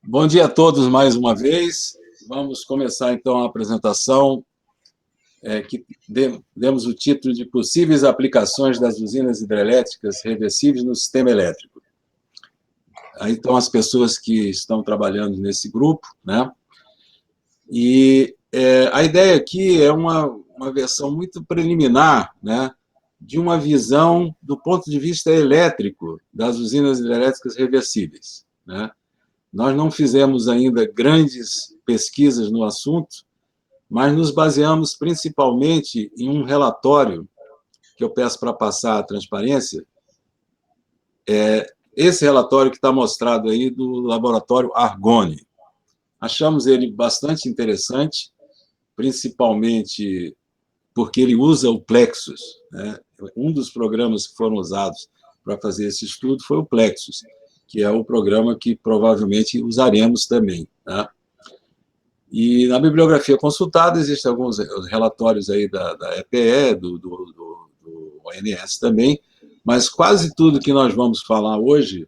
Bom dia a todos mais uma vez. Vamos começar então a apresentação que demos o título de Possíveis aplicações das usinas hidrelétricas reversíveis no sistema elétrico. Aí estão as pessoas que estão trabalhando nesse grupo, né? E a ideia aqui é uma versão muito preliminar, né, de uma visão do ponto de vista elétrico das usinas hidrelétricas reversíveis, né? Nós não fizemos ainda grandes pesquisas no assunto, mas nos baseamos principalmente em um relatório que eu peço para passar a transparência. Esse relatório que está mostrado aí do laboratório Argonne. Achamos ele bastante interessante, principalmente porque ele usa o Plexus, né? Um dos programas que foram usados para fazer esse estudo foi o Plexus, que é o programa que provavelmente usaremos também, tá? E na bibliografia consultada existem alguns relatórios aí da EPE, do ONS também, mas quase tudo que nós vamos falar hoje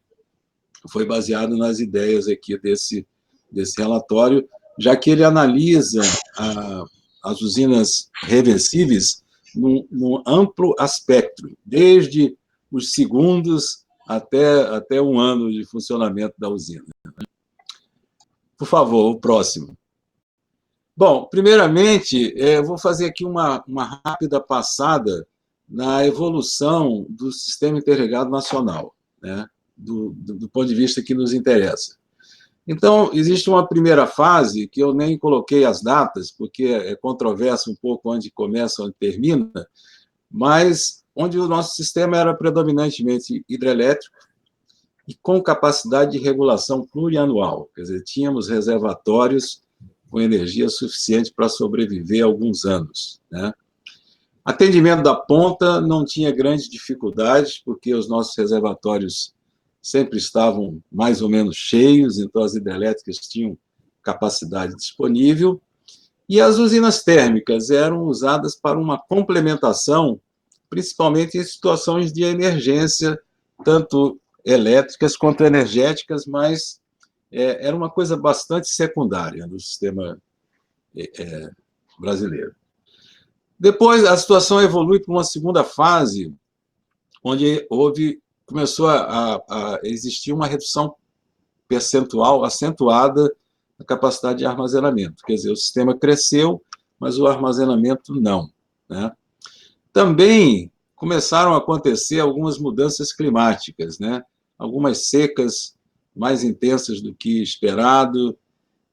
foi baseado nas ideias aqui desse relatório, já que ele analisa as usinas reversíveis num amplo aspecto, desde os segundos até um ano de funcionamento da usina. Por favor, o próximo. Bom, primeiramente, eu vou fazer aqui uma rápida passada na evolução do Sistema Interligado Nacional, né, do ponto de vista que nos interessa. Então, existe uma primeira fase, que eu nem coloquei as datas, porque é controverso um pouco onde começa, onde termina, mas onde o nosso sistema era predominantemente hidrelétrico e com capacidade de regulação plurianual. Quer dizer, tínhamos reservatórios com energia suficiente para sobreviver alguns anos, né? Atendimento da ponta não tinha grandes dificuldades, porque os nossos reservatórios sempre estavam mais ou menos cheios, então as hidrelétricas tinham capacidade disponível, e as usinas térmicas eram usadas para uma complementação, principalmente em situações de emergência, tanto elétricas quanto energéticas, mas era uma coisa bastante secundária no sistema brasileiro. Depois, a situação evolui para uma segunda fase, onde começou a existir uma redução percentual acentuada da capacidade de armazenamento. Quer dizer, o sistema cresceu, mas o armazenamento não, né? Também começaram a acontecer algumas mudanças climáticas, né? Algumas secas mais intensas do que esperado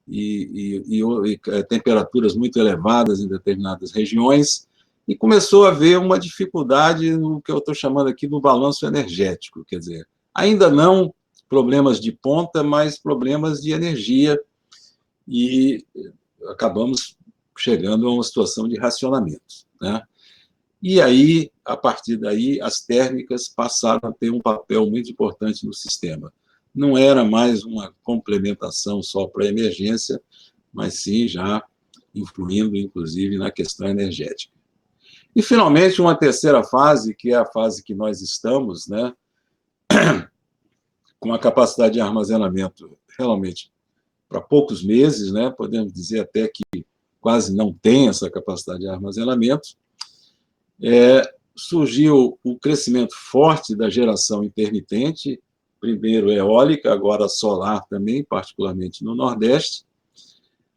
e temperaturas muito elevadas em determinadas regiões, e começou a haver uma dificuldade no que eu estou chamando aqui do balanço energético, quer dizer, ainda não problemas de ponta, mas problemas de energia, e acabamos chegando a uma situação de racionamento, né? E aí, a partir daí, as térmicas passaram a ter um papel muito importante no sistema. Não era mais uma complementação só para a emergência, mas sim já influindo, inclusive, na questão energética. E, finalmente, uma terceira fase, que é a fase que nós estamos, né, com a capacidade de armazenamento realmente para poucos meses, né, podemos dizer até que quase não tem essa capacidade de armazenamento. Surgiu o crescimento forte da geração intermitente, primeiro eólica, agora solar também, particularmente no Nordeste,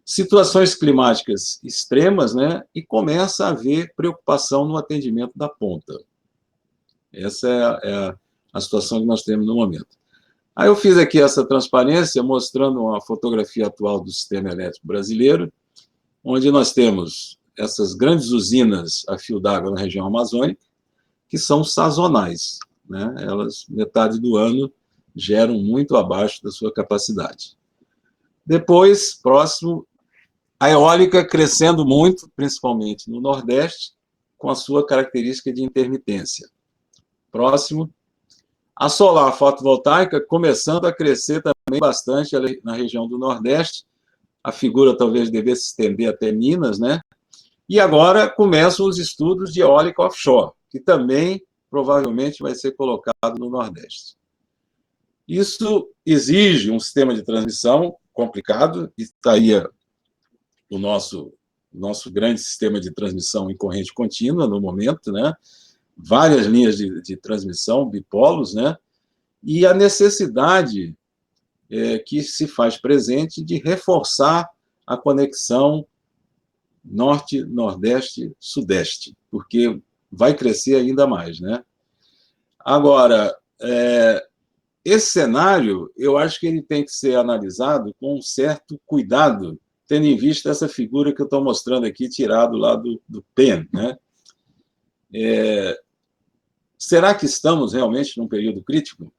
situações climáticas extremas, né, e começa a haver preocupação no atendimento da ponta. Essa é a situação que nós temos no momento. Aí eu fiz aqui essa transparência mostrando uma fotografia atual do sistema elétrico brasileiro, onde nós temos essas grandes usinas a fio d'água na região amazônica, que são sazonais, né? Elas, metade do ano, geram muito abaixo da sua capacidade. Depois, próximo, a eólica crescendo muito, principalmente no Nordeste, com a sua característica de intermitência. Próximo, a solar fotovoltaica começando a crescer também bastante na região do Nordeste. A figura talvez devesse se estender até Minas, né? E agora começam os estudos de eólica offshore, que também provavelmente vai ser colocado no Nordeste. Isso exige um sistema de transmissão complicado, e está aí o nosso grande sistema de transmissão em corrente contínua no momento, né? Várias linhas de transmissão, bipolos, né? E a necessidade que se faz presente de reforçar a conexão norte, nordeste, sudeste, porque vai crescer ainda mais, né? Agora, esse cenário, eu acho que ele tem que ser analisado com um certo cuidado, tendo em vista essa figura que eu estou mostrando aqui, tirado lá do PEN, né? Será que estamos realmente num período crítico?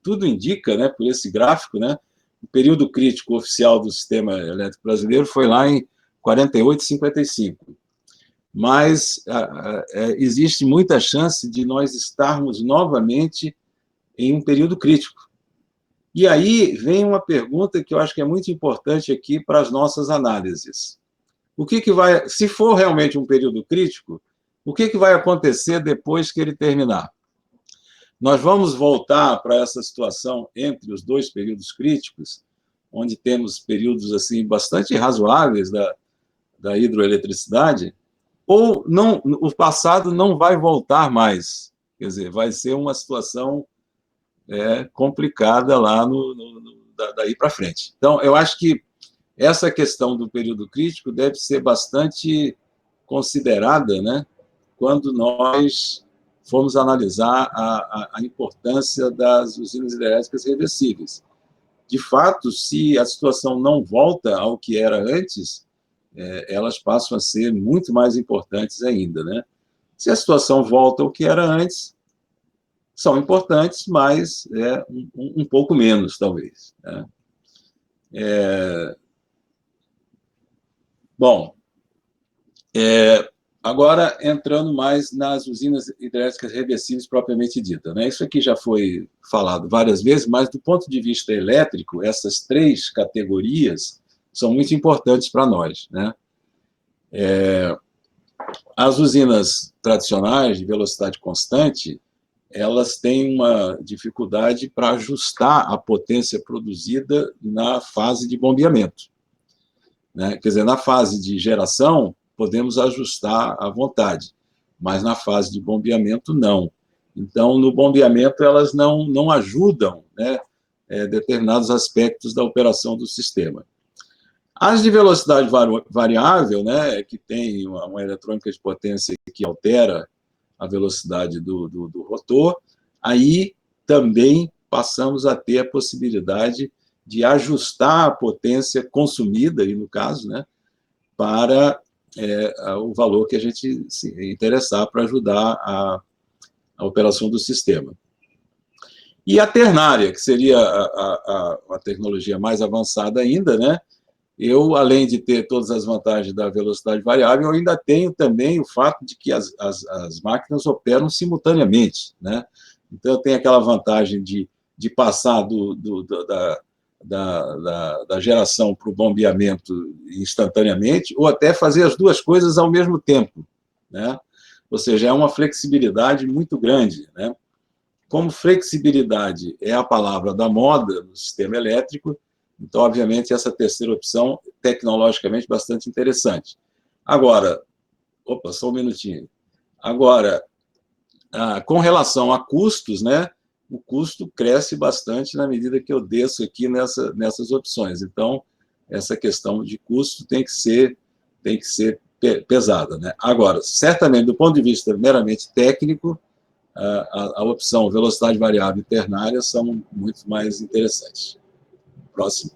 Tudo indica, né, por esse gráfico, né, o período crítico oficial do sistema elétrico brasileiro foi lá em 48, 55. Mas existe muita chance de nós estarmos novamente em um período crítico. E aí vem uma pergunta que eu acho que é muito importante aqui para as nossas análises. O que vai, se for realmente um período crítico, o que vai acontecer depois que ele terminar? Nós vamos voltar para essa situação entre os dois períodos críticos, onde temos períodos assim bastante razoáveis da hidroeletricidade, ou não, o passado não vai voltar mais. Quer dizer, vai ser uma situação complicada lá daí para frente. Então, eu acho que essa questão do período crítico deve ser bastante considerada, né, quando nós formos analisar a importância das usinas hidrelétricas reversíveis. De fato, se a situação não volta ao que era antes, elas passam a ser muito mais importantes ainda, né? Se a situação volta ao que era antes, são importantes, mas um pouco menos, talvez, né? Bom, agora entrando mais nas usinas hidrelétricas reversíveis propriamente dita, né? Isso aqui já foi falado várias vezes, mas do ponto de vista elétrico, essas três categorias são muito importantes para nós, né? As usinas tradicionais de velocidade constante, elas têm uma dificuldade para ajustar a potência produzida na fase de bombeamento, né? Quer dizer, na fase de geração, podemos ajustar à vontade, mas na fase de bombeamento, não. Então, no bombeamento, elas não ajudam, né, determinados aspectos da operação do sistema. As de velocidade variável, né, que tem uma eletrônica de potência que altera a velocidade do rotor, aí também passamos a ter a possibilidade de ajustar a potência consumida, aí no caso, né, para o valor que a gente se interessar para ajudar a operação do sistema. E a ternária, que seria a tecnologia mais avançada ainda, né? Eu, além de ter todas as vantagens da velocidade variável, eu ainda tenho também o fato de que as máquinas operam simultaneamente, né? Então, eu tenho aquela vantagem de passar da geração para o bombeamento instantaneamente, ou até fazer as duas coisas ao mesmo tempo, né? Ou seja, é uma flexibilidade muito grande, né? Como flexibilidade é a palavra da moda no sistema elétrico, então, obviamente, essa terceira opção, tecnologicamente, bastante interessante. Agora, só um minutinho. Agora, com relação a custos, né, o custo cresce bastante na medida que eu desço aqui nessas opções. Então, essa questão de custo tem que ser pesada, né? Agora, certamente, do ponto de vista meramente técnico, a opção velocidade variável e ternária são muito mais interessantes. Próximo.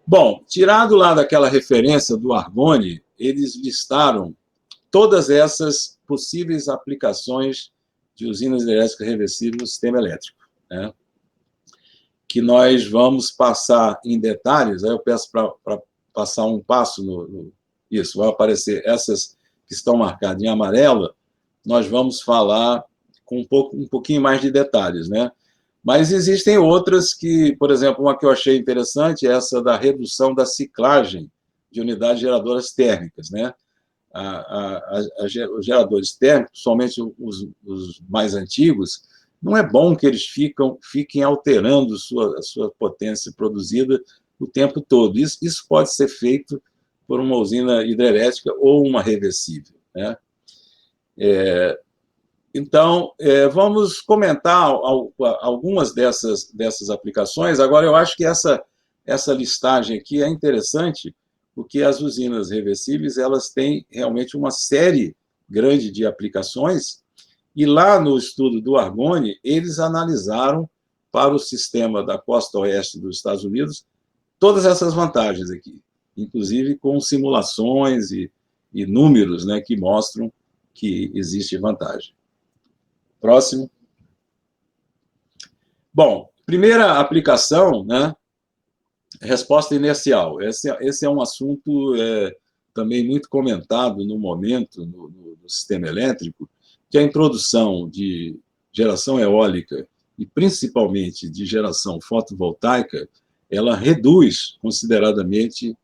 Bom, tirado lá daquela referência do Argonne, eles listaram todas essas possíveis aplicações de usinas elétricas reversíveis no sistema elétrico, né? Que nós vamos passar em detalhes. Aí eu peço para passar um passo isso, vai aparecer essas que estão marcadas em amarelo, nós vamos falar com um pouquinho mais de detalhes, né? Mas existem outras que, por exemplo, uma que eu achei interessante é essa da redução da ciclagem de unidades geradoras térmicas, né? Os geradores térmicos, somente os mais antigos, não é bom que eles fiquem alterando a sua potência produzida o tempo todo. Isso pode ser feito por uma usina hidrelétrica ou uma reversível, né? Então, vamos comentar algumas dessas aplicações. Agora, eu acho que essa listagem aqui é interessante, porque as usinas reversíveis elas têm realmente uma série grande de aplicações, e lá no estudo do Argonne, eles analisaram para o sistema da costa oeste dos Estados Unidos todas essas vantagens aqui, inclusive com simulações e números, né, que mostram que existe vantagem. Próximo. Bom, primeira aplicação, né? Resposta inercial. Esse é um assunto também muito comentado no momento no sistema elétrico, que a introdução de geração eólica e principalmente de geração fotovoltaica, ela reduz consideravelmente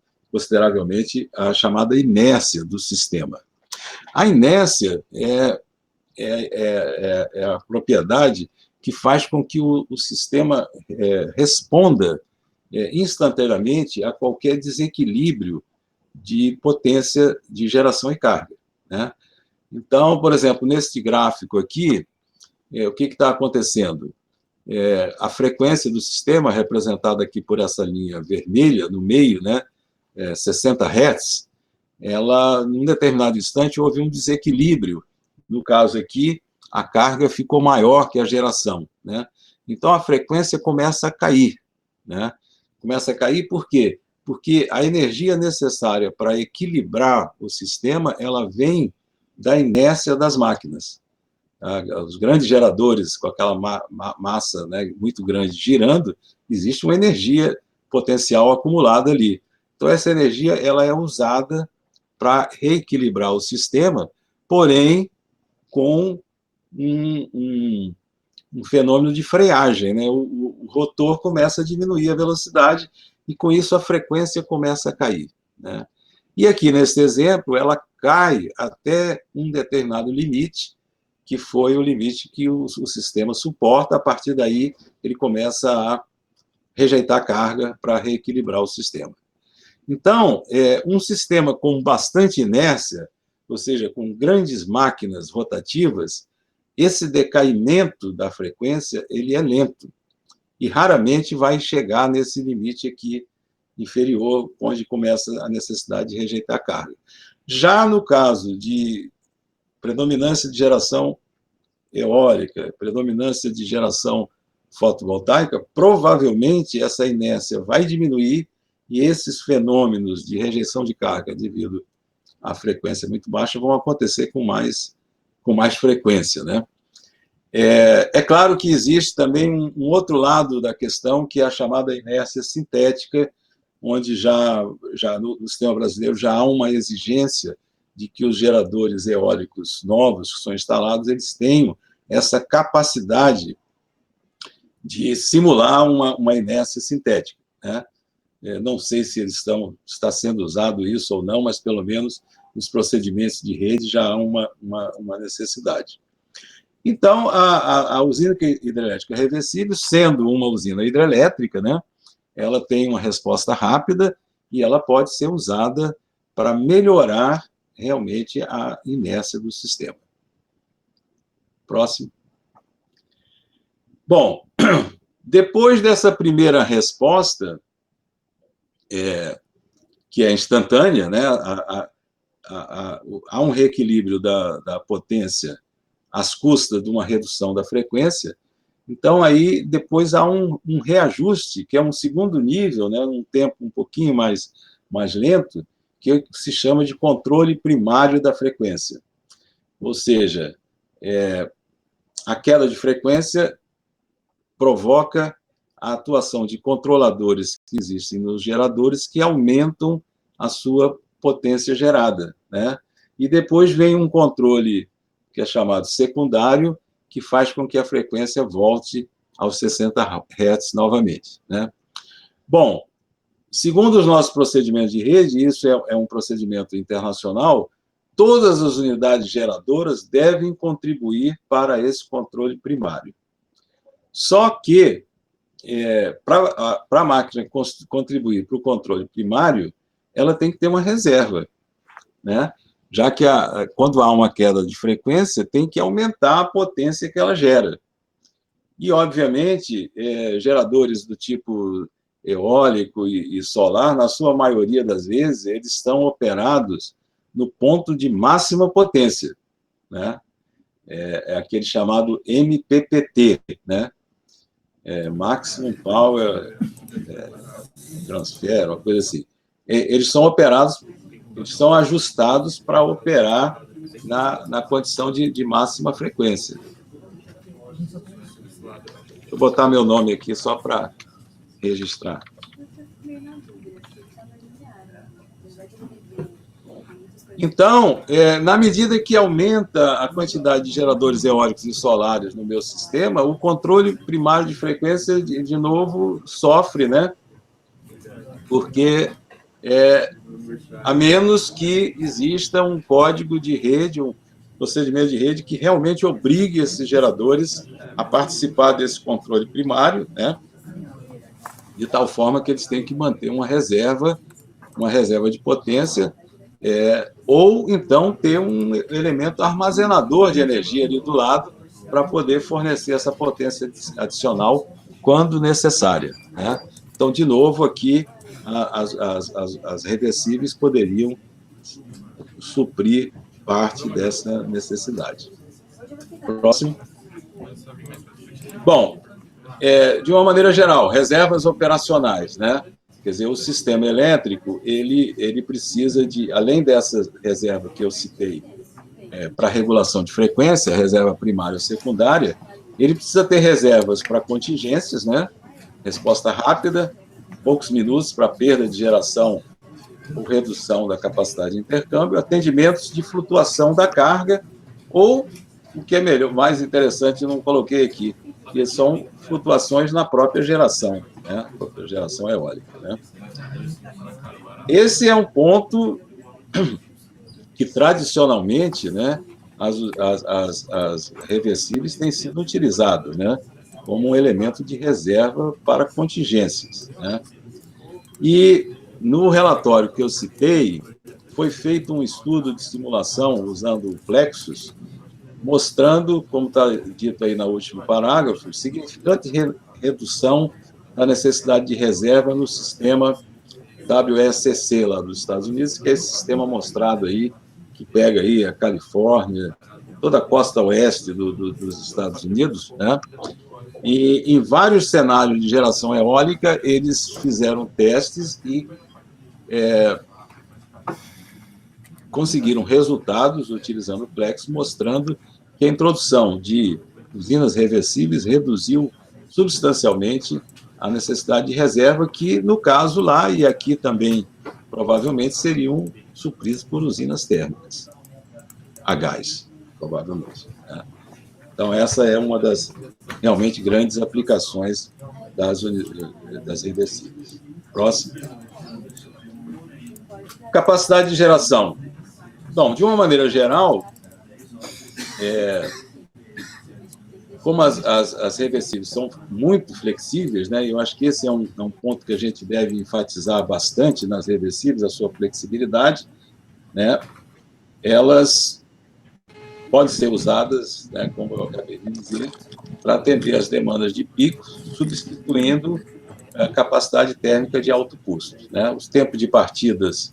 a chamada inércia do sistema. A inércia é a propriedade que faz com que o sistema responda instantaneamente a qualquer desequilíbrio de potência de geração e carga, né? Então, por exemplo, neste gráfico aqui, o que está acontecendo? A frequência do sistema, representada aqui por essa linha vermelha no meio, né, 60 Hz, ela, num determinado instante, houve um desequilíbrio. No caso aqui, a carga ficou maior que a geração, né? Então, a frequência começa a cair, né? Começa a cair por quê? Porque a energia necessária para equilibrar o sistema, ela vem da inércia das máquinas. Os grandes geradores, com aquela massa, né, muito grande girando, existe uma energia potencial acumulada ali. Então, essa energia ela é usada para reequilibrar o sistema, porém com um fenômeno de freagem, né? O rotor começa a diminuir a velocidade e, com isso, a frequência começa a cair, né? E aqui, nesse exemplo, ela cai até um determinado limite, que foi o limite que o sistema suporta. A partir daí, ele começa a rejeitar carga para reequilibrar o sistema. Então, um sistema com bastante inércia, ou seja, com grandes máquinas rotativas, esse decaimento da frequência ele é lento e raramente vai chegar nesse limite aqui inferior, onde começa a necessidade de rejeitar carga. Já no caso de predominância de geração eólica, predominância de geração fotovoltaica, provavelmente essa inércia vai diminuir e esses fenômenos de rejeição de carga devido à frequência muito baixa vão acontecer com mais frequência, né? É claro que existe também um outro lado da questão, que é a chamada inércia sintética, onde já no sistema brasileiro já há uma exigência de que os geradores eólicos novos que são instalados, eles tenham essa capacidade de simular uma inércia sintética, né? Não sei se está sendo usado isso ou não, mas pelo menos nos procedimentos de rede já há uma necessidade. Então, a usina hidrelétrica reversível, sendo uma usina hidrelétrica, né, ela tem uma resposta rápida e ela pode ser usada para melhorar realmente a inércia do sistema. Próximo. Bom, depois dessa primeira resposta, que é instantânea, né, há um reequilíbrio da potência às custas de uma redução da frequência. Então, aí, depois há um reajuste, que é um segundo nível, né, um tempo um pouquinho mais lento, que se chama de controle primário da frequência. Ou seja, a queda de frequência provoca a atuação de controladores que existem nos geradores que aumentam a sua potência gerada, né? E depois vem um controle que é chamado secundário, que faz com que a frequência volte aos 60 Hz novamente, né? Bom, segundo os nossos procedimentos de rede, isso é um procedimento internacional, todas as unidades geradoras devem contribuir para esse controle primário. Só que, para a máquina contribuir para o controle primário, ela tem que ter uma reserva, né? Já que quando há uma queda de frequência, tem que aumentar a potência que ela gera. E, obviamente, geradores do tipo eólico e solar, na sua maioria das vezes, eles estão operados no ponto de máxima potência, né? É aquele chamado MPPT, né? Maximum Power Transfer, uma coisa assim. Eles são operados, eles são ajustados para operar na condição de máxima frequência. Vou botar meu nome aqui só para registrar. Então, na medida que aumenta a quantidade de geradores eólicos e solares no meu sistema, o controle primário de frequência, de novo, sofre, né? Porque, a menos que exista um código de rede, um procedimento de rede que realmente obrigue esses geradores a participar desse controle primário, né? De tal forma que eles têm que manter uma reserva de potência, ou então ter um elemento armazenador de energia ali do lado para poder fornecer essa potência adicional quando necessária, né? Então, de novo, aqui, as reversíveis poderiam suprir parte dessa necessidade. Próximo. Bom, de uma maneira geral, reservas operacionais, né? Quer dizer, o sistema elétrico, ele precisa de, além dessa reserva que eu citei, para regulação de frequência, reserva primária ou secundária, ele precisa ter reservas para contingências, né? Resposta rápida, poucos minutos para perda de geração ou redução da capacidade de intercâmbio, atendimentos de flutuação da carga, ou, o que é melhor, mais interessante, não coloquei aqui, que são flutuações na própria geração, né? A própria geração eólica, né? Esse é um ponto que, tradicionalmente, né, as reversíveis têm sido utilizadas, né, como um elemento de reserva para contingências, né? E, no relatório que eu citei, foi feito um estudo de simulação usando o Plexus, mostrando, como está dito aí no último parágrafo, significante redução da necessidade de reserva no sistema WSCC lá dos Estados Unidos, que é esse sistema mostrado aí, que pega aí a Califórnia, toda a costa oeste dos Estados Unidos, né? E em vários cenários de geração eólica, eles fizeram testes e conseguiram resultados utilizando o Plex, mostrando que a introdução de usinas reversíveis reduziu substancialmente a necessidade de reserva, que, no caso lá, e aqui também, provavelmente, seriam supridos por usinas térmicas, a gás, provavelmente, né? Então, essa é uma das realmente grandes aplicações das reversíveis. Próximo. Capacidade de geração. Bom, de uma maneira geral, como as reversíveis são muito flexíveis, né, eu acho que esse é um ponto que a gente deve enfatizar bastante nas reversíveis, a sua flexibilidade, né, elas podem ser usadas, né, como eu acabei de dizer, para atender as demandas de pico, substituindo a capacidade térmica de alto custo, né? Os tempos de partidas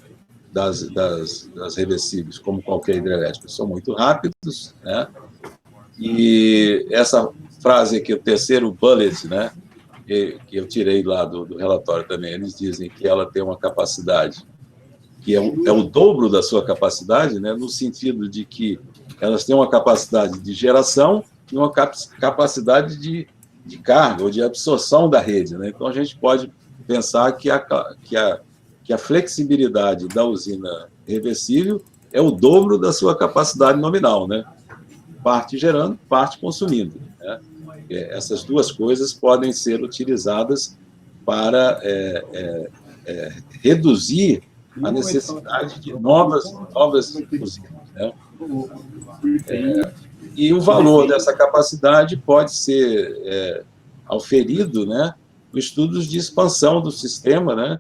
das reversíveis, como qualquer hidrelétrica, são muito rápidos, né? E essa frase aqui, o terceiro bullet, né, que eu tirei lá do relatório também, eles dizem que ela tem uma capacidade que é o dobro da sua capacidade, né, no sentido de que elas têm uma capacidade de geração e uma capacidade de carga ou de absorção da rede, né? Então, a gente pode pensar que a flexibilidade da usina reversível é o dobro da sua capacidade nominal, né? Parte gerando, parte consumindo, né? Essas duas coisas podem ser utilizadas para reduzir a necessidade de novas usinas, né? E o valor dessa capacidade pode ser auferido, né, estudos de expansão do sistema, né,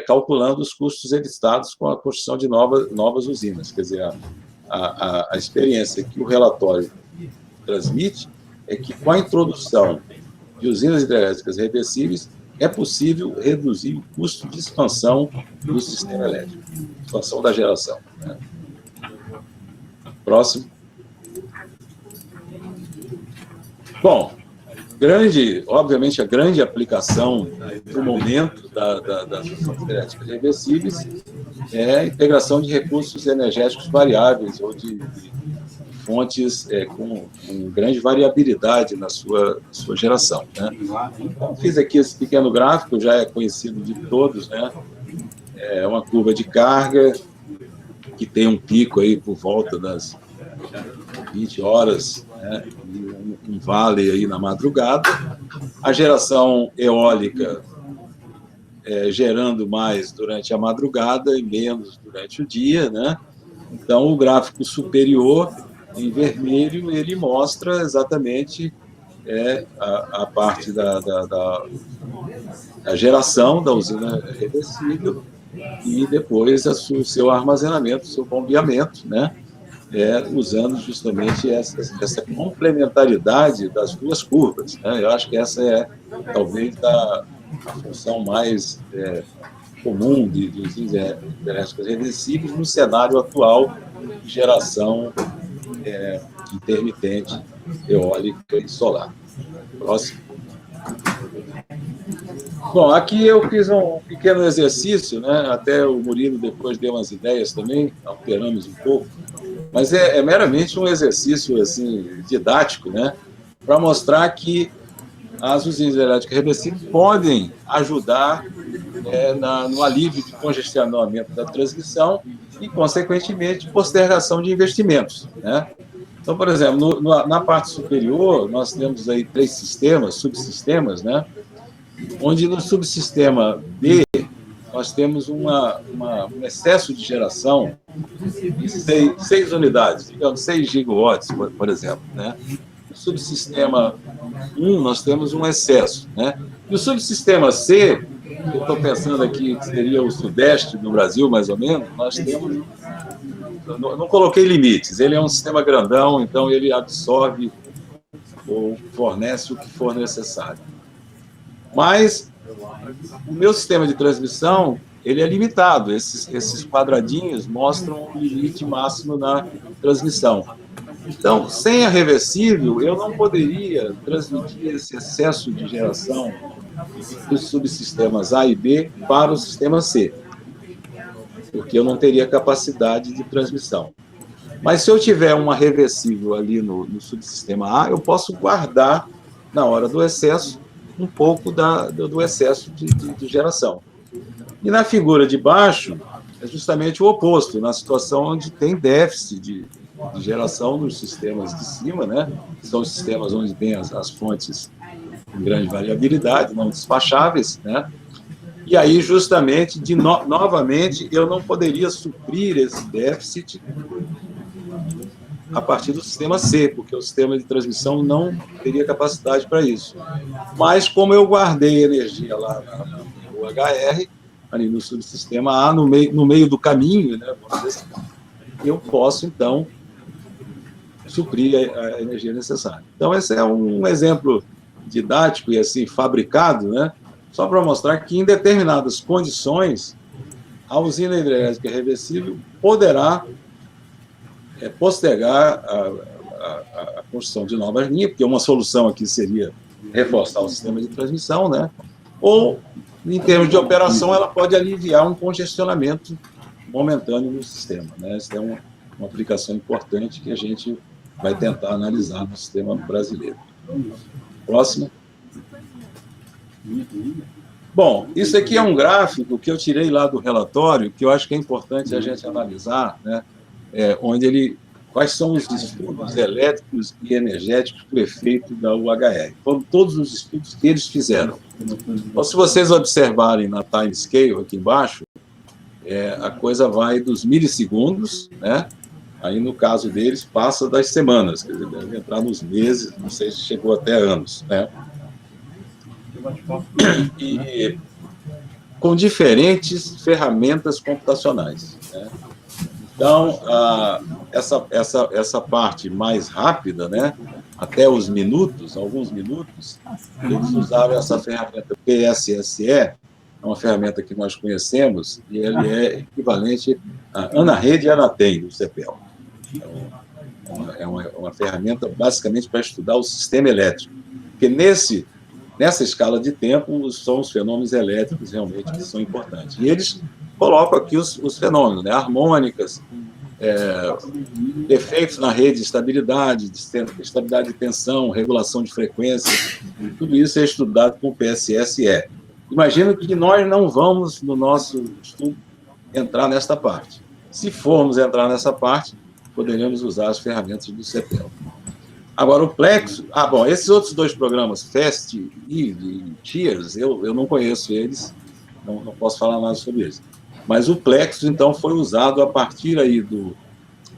calculando os custos evitados com a construção de novas usinas. Quer dizer, a experiência que o relatório transmite é que, com a introdução de usinas hidrelétricas reversíveis, é possível reduzir o custo de expansão do sistema elétrico, expansão da geração, né? Próximo. Bom, obviamente, a grande aplicação no momento das usinas hidrelétricas reversíveis é a integração de recursos energéticos variáveis ou de fontes com grande variabilidade na sua geração, né? Então, fiz aqui esse pequeno gráfico, já é conhecido de todos, né? É uma curva de carga que tem um pico aí por volta das 20 horas, né? E um vale aí na madrugada. A geração eólica gerando mais durante a madrugada e menos durante o dia, né? Então, o gráfico superior, em vermelho, ele mostra exatamente a parte da geração da usina reversível e depois o seu armazenamento, o seu bombeamento, né? Usando justamente essa complementaridade das duas curvas, né? Eu acho que essa é, talvez, a função mais comum de usinas hidrelétricas reversíveis no cenário atual de geração intermitente, eólica e solar. Próximo. Bom, aqui eu fiz um pequeno exercício, né? Até o Murilo depois deu umas ideias também, alteramos um pouco, mas é meramente um exercício assim, didático, né? Para mostrar que as usinas hidrelétricas reversíveis podem ajudar no alívio de congestionamento da transmissão e, consequentemente, postergação de investimentos, né? Então, por exemplo, na parte superior, nós temos aí 3 sistemas, subsistemas, né? Onde no subsistema B nós temos um excesso de geração de 6 unidades, digamos, 6 gigawatts, por exemplo, né? No subsistema 1, nós temos um excesso, né? E o subsistema C, eu estou pensando aqui que seria o sudeste do Brasil, mais ou menos, nós temos... Não coloquei limites, ele é um sistema grandão, então ele absorve ou fornece o que for necessário. Mas o meu sistema de transmissão, ele é limitado, esses quadradinhos mostram o limite máximo na transmissão. Então, sem a reversível, eu não poderia transmitir esse excesso de geração dos subsistemas A e B para o sistema C, porque eu não teria capacidade de transmissão. Mas se eu tiver uma reversível ali no subsistema A, eu posso guardar, na hora do excesso, um pouco do excesso de geração. E na figura de baixo, é justamente o oposto, na situação onde tem déficit de geração nos sistemas de cima, né? São os sistemas onde tem as fontes com grande variabilidade, não despacháveis, né? E aí, justamente, novamente, eu não poderia suprir esse déficit a partir do sistema C, porque o sistema de transmissão não teria capacidade para isso. Mas, como eu guardei energia lá no HR, ali no subsistema A, no meio do caminho, né, vamos dizer assim, eu posso, então, suprir a energia necessária. Então, esse é um exemplo didático e assim fabricado, né, só para mostrar que, em determinadas condições, a usina hidrelétrica reversível poderá postergar a construção de novas linhas, porque uma solução aqui seria reforçar o sistema de transmissão, né? Ou, em termos de operação, ela pode aliviar um congestionamento momentâneo no sistema, né? Essa é uma aplicação importante que a gente vai tentar analisar no sistema brasileiro. Próximo. Bom, isso aqui é um gráfico que eu tirei lá do relatório, que eu acho que é importante a gente analisar, né? Quais são os estudos elétricos e energéticos do efeito da UHR. Foram todos os estudos que eles fizeram. Então, se vocês observarem na time scale aqui embaixo, a coisa vai dos milissegundos, né? Aí, no caso deles, passa das semanas, quer dizer, deve entrar nos meses, não sei se chegou até anos, né? e com diferentes ferramentas computacionais, né? Então, essa parte mais rápida, né, até os minutos, alguns minutos, eles usaram essa ferramenta PSSE, é uma ferramenta que nós conhecemos, e ele é equivalente à AnaRede e AnaTem, do CEPEL. É uma ferramenta basicamente para estudar o sistema elétrico, porque nessa escala de tempo são os fenômenos elétricos realmente que são importantes. E eles colocam aqui os fenômenos, né, harmônicas, defeitos na rede de estabilidade de tensão, regulação de frequência, tudo isso é estudado com o PSSE. Imagino que nós não vamos, no nosso estudo, entrar nesta parte. Se formos entrar nessa parte, poderíamos usar as ferramentas do CEPEL. Agora, o Plexus... bom, esses outros dois programas, FAST e Cheers, eu não conheço eles, não posso falar nada sobre eles. Mas o Plexus, então, foi usado a partir aí do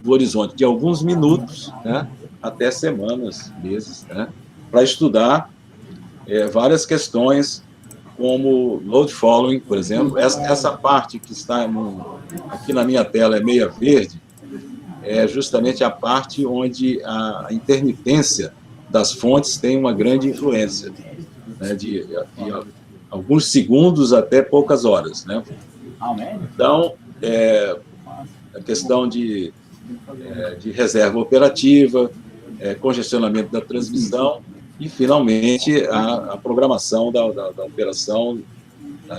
horizonte de alguns minutos, né, até semanas, meses, né, para estudar várias questões, como load following, por exemplo. Essa parte que está aqui na minha tela é meia verde, é justamente a parte onde a intermitência das fontes tem uma grande influência, né, de alguns segundos até poucas horas, né? Então, a questão de reserva operativa, congestionamento da transmissão e, finalmente, a programação da operação,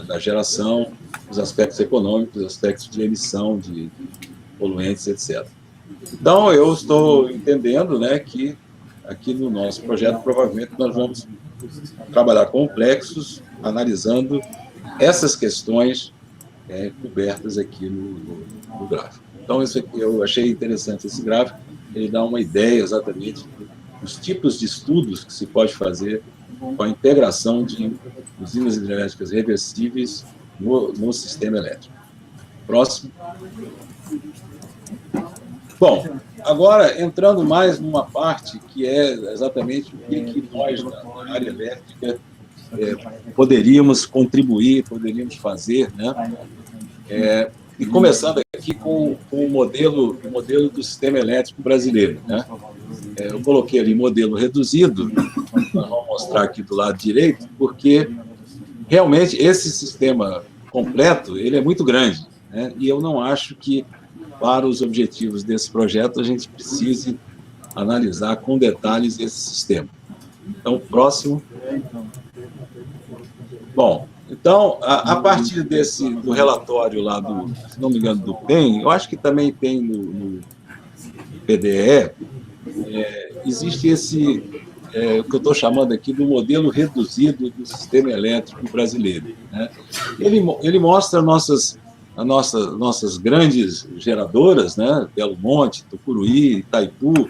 da geração, os aspectos econômicos, os aspectos de emissão de poluentes, etc. Então, eu estou entendendo, né, que aqui no nosso projeto, provavelmente, nós vamos trabalhar complexos, analisando essas questões cobertas aqui no gráfico. Então, isso aqui, eu achei interessante esse gráfico, ele dá uma ideia exatamente dos tipos de estudos que se pode fazer com a integração de usinas hidrelétricas reversíveis no sistema elétrico. Próximo. Bom, agora, entrando mais numa parte que é exatamente o que nós, na área elétrica, poderíamos contribuir, poderíamos fazer, né? E começando aqui com o modelo do sistema elétrico brasileiro, né? Eu coloquei ali modelo reduzido, nós vamos mostrar aqui do lado direito, porque realmente esse sistema completo ele é muito grande, né? E eu não acho que, para os objetivos desse projeto, a gente precise analisar com detalhes esse sistema. Então, próximo. Bom, então, a partir do relatório lá, se não me engano, do PEN, eu acho que também tem no PDE, existe o que eu estou chamando aqui do modelo reduzido do sistema elétrico brasileiro, né? Ele mostra nossas grandes geradoras, né? Belo Monte, Tucuruí, Itaipu,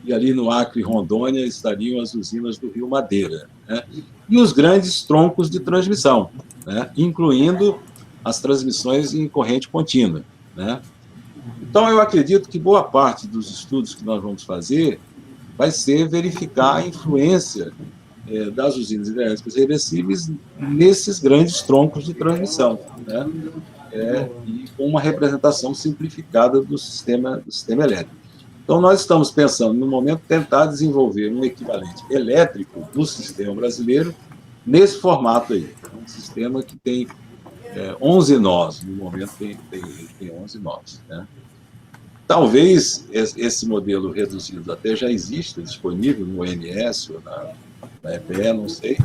e ali no Acre e Rondônia estariam as usinas do Rio Madeira, né? E os grandes troncos de transmissão, né? Incluindo as transmissões em corrente contínua, né? Então, eu acredito que boa parte dos estudos que nós vamos fazer vai ser verificar a influência das usinas hidrelétricas reversíveis nesses grandes troncos de transmissão, né? E com uma representação simplificada do sistema elétrico. Então, nós estamos pensando, no momento, tentar desenvolver um equivalente elétrico do sistema brasileiro nesse formato aí. Um sistema que tem 11 nós, no momento tem 11 nós, né? Talvez esse modelo reduzido até já exista disponível no ONS ou na EPE, não sei.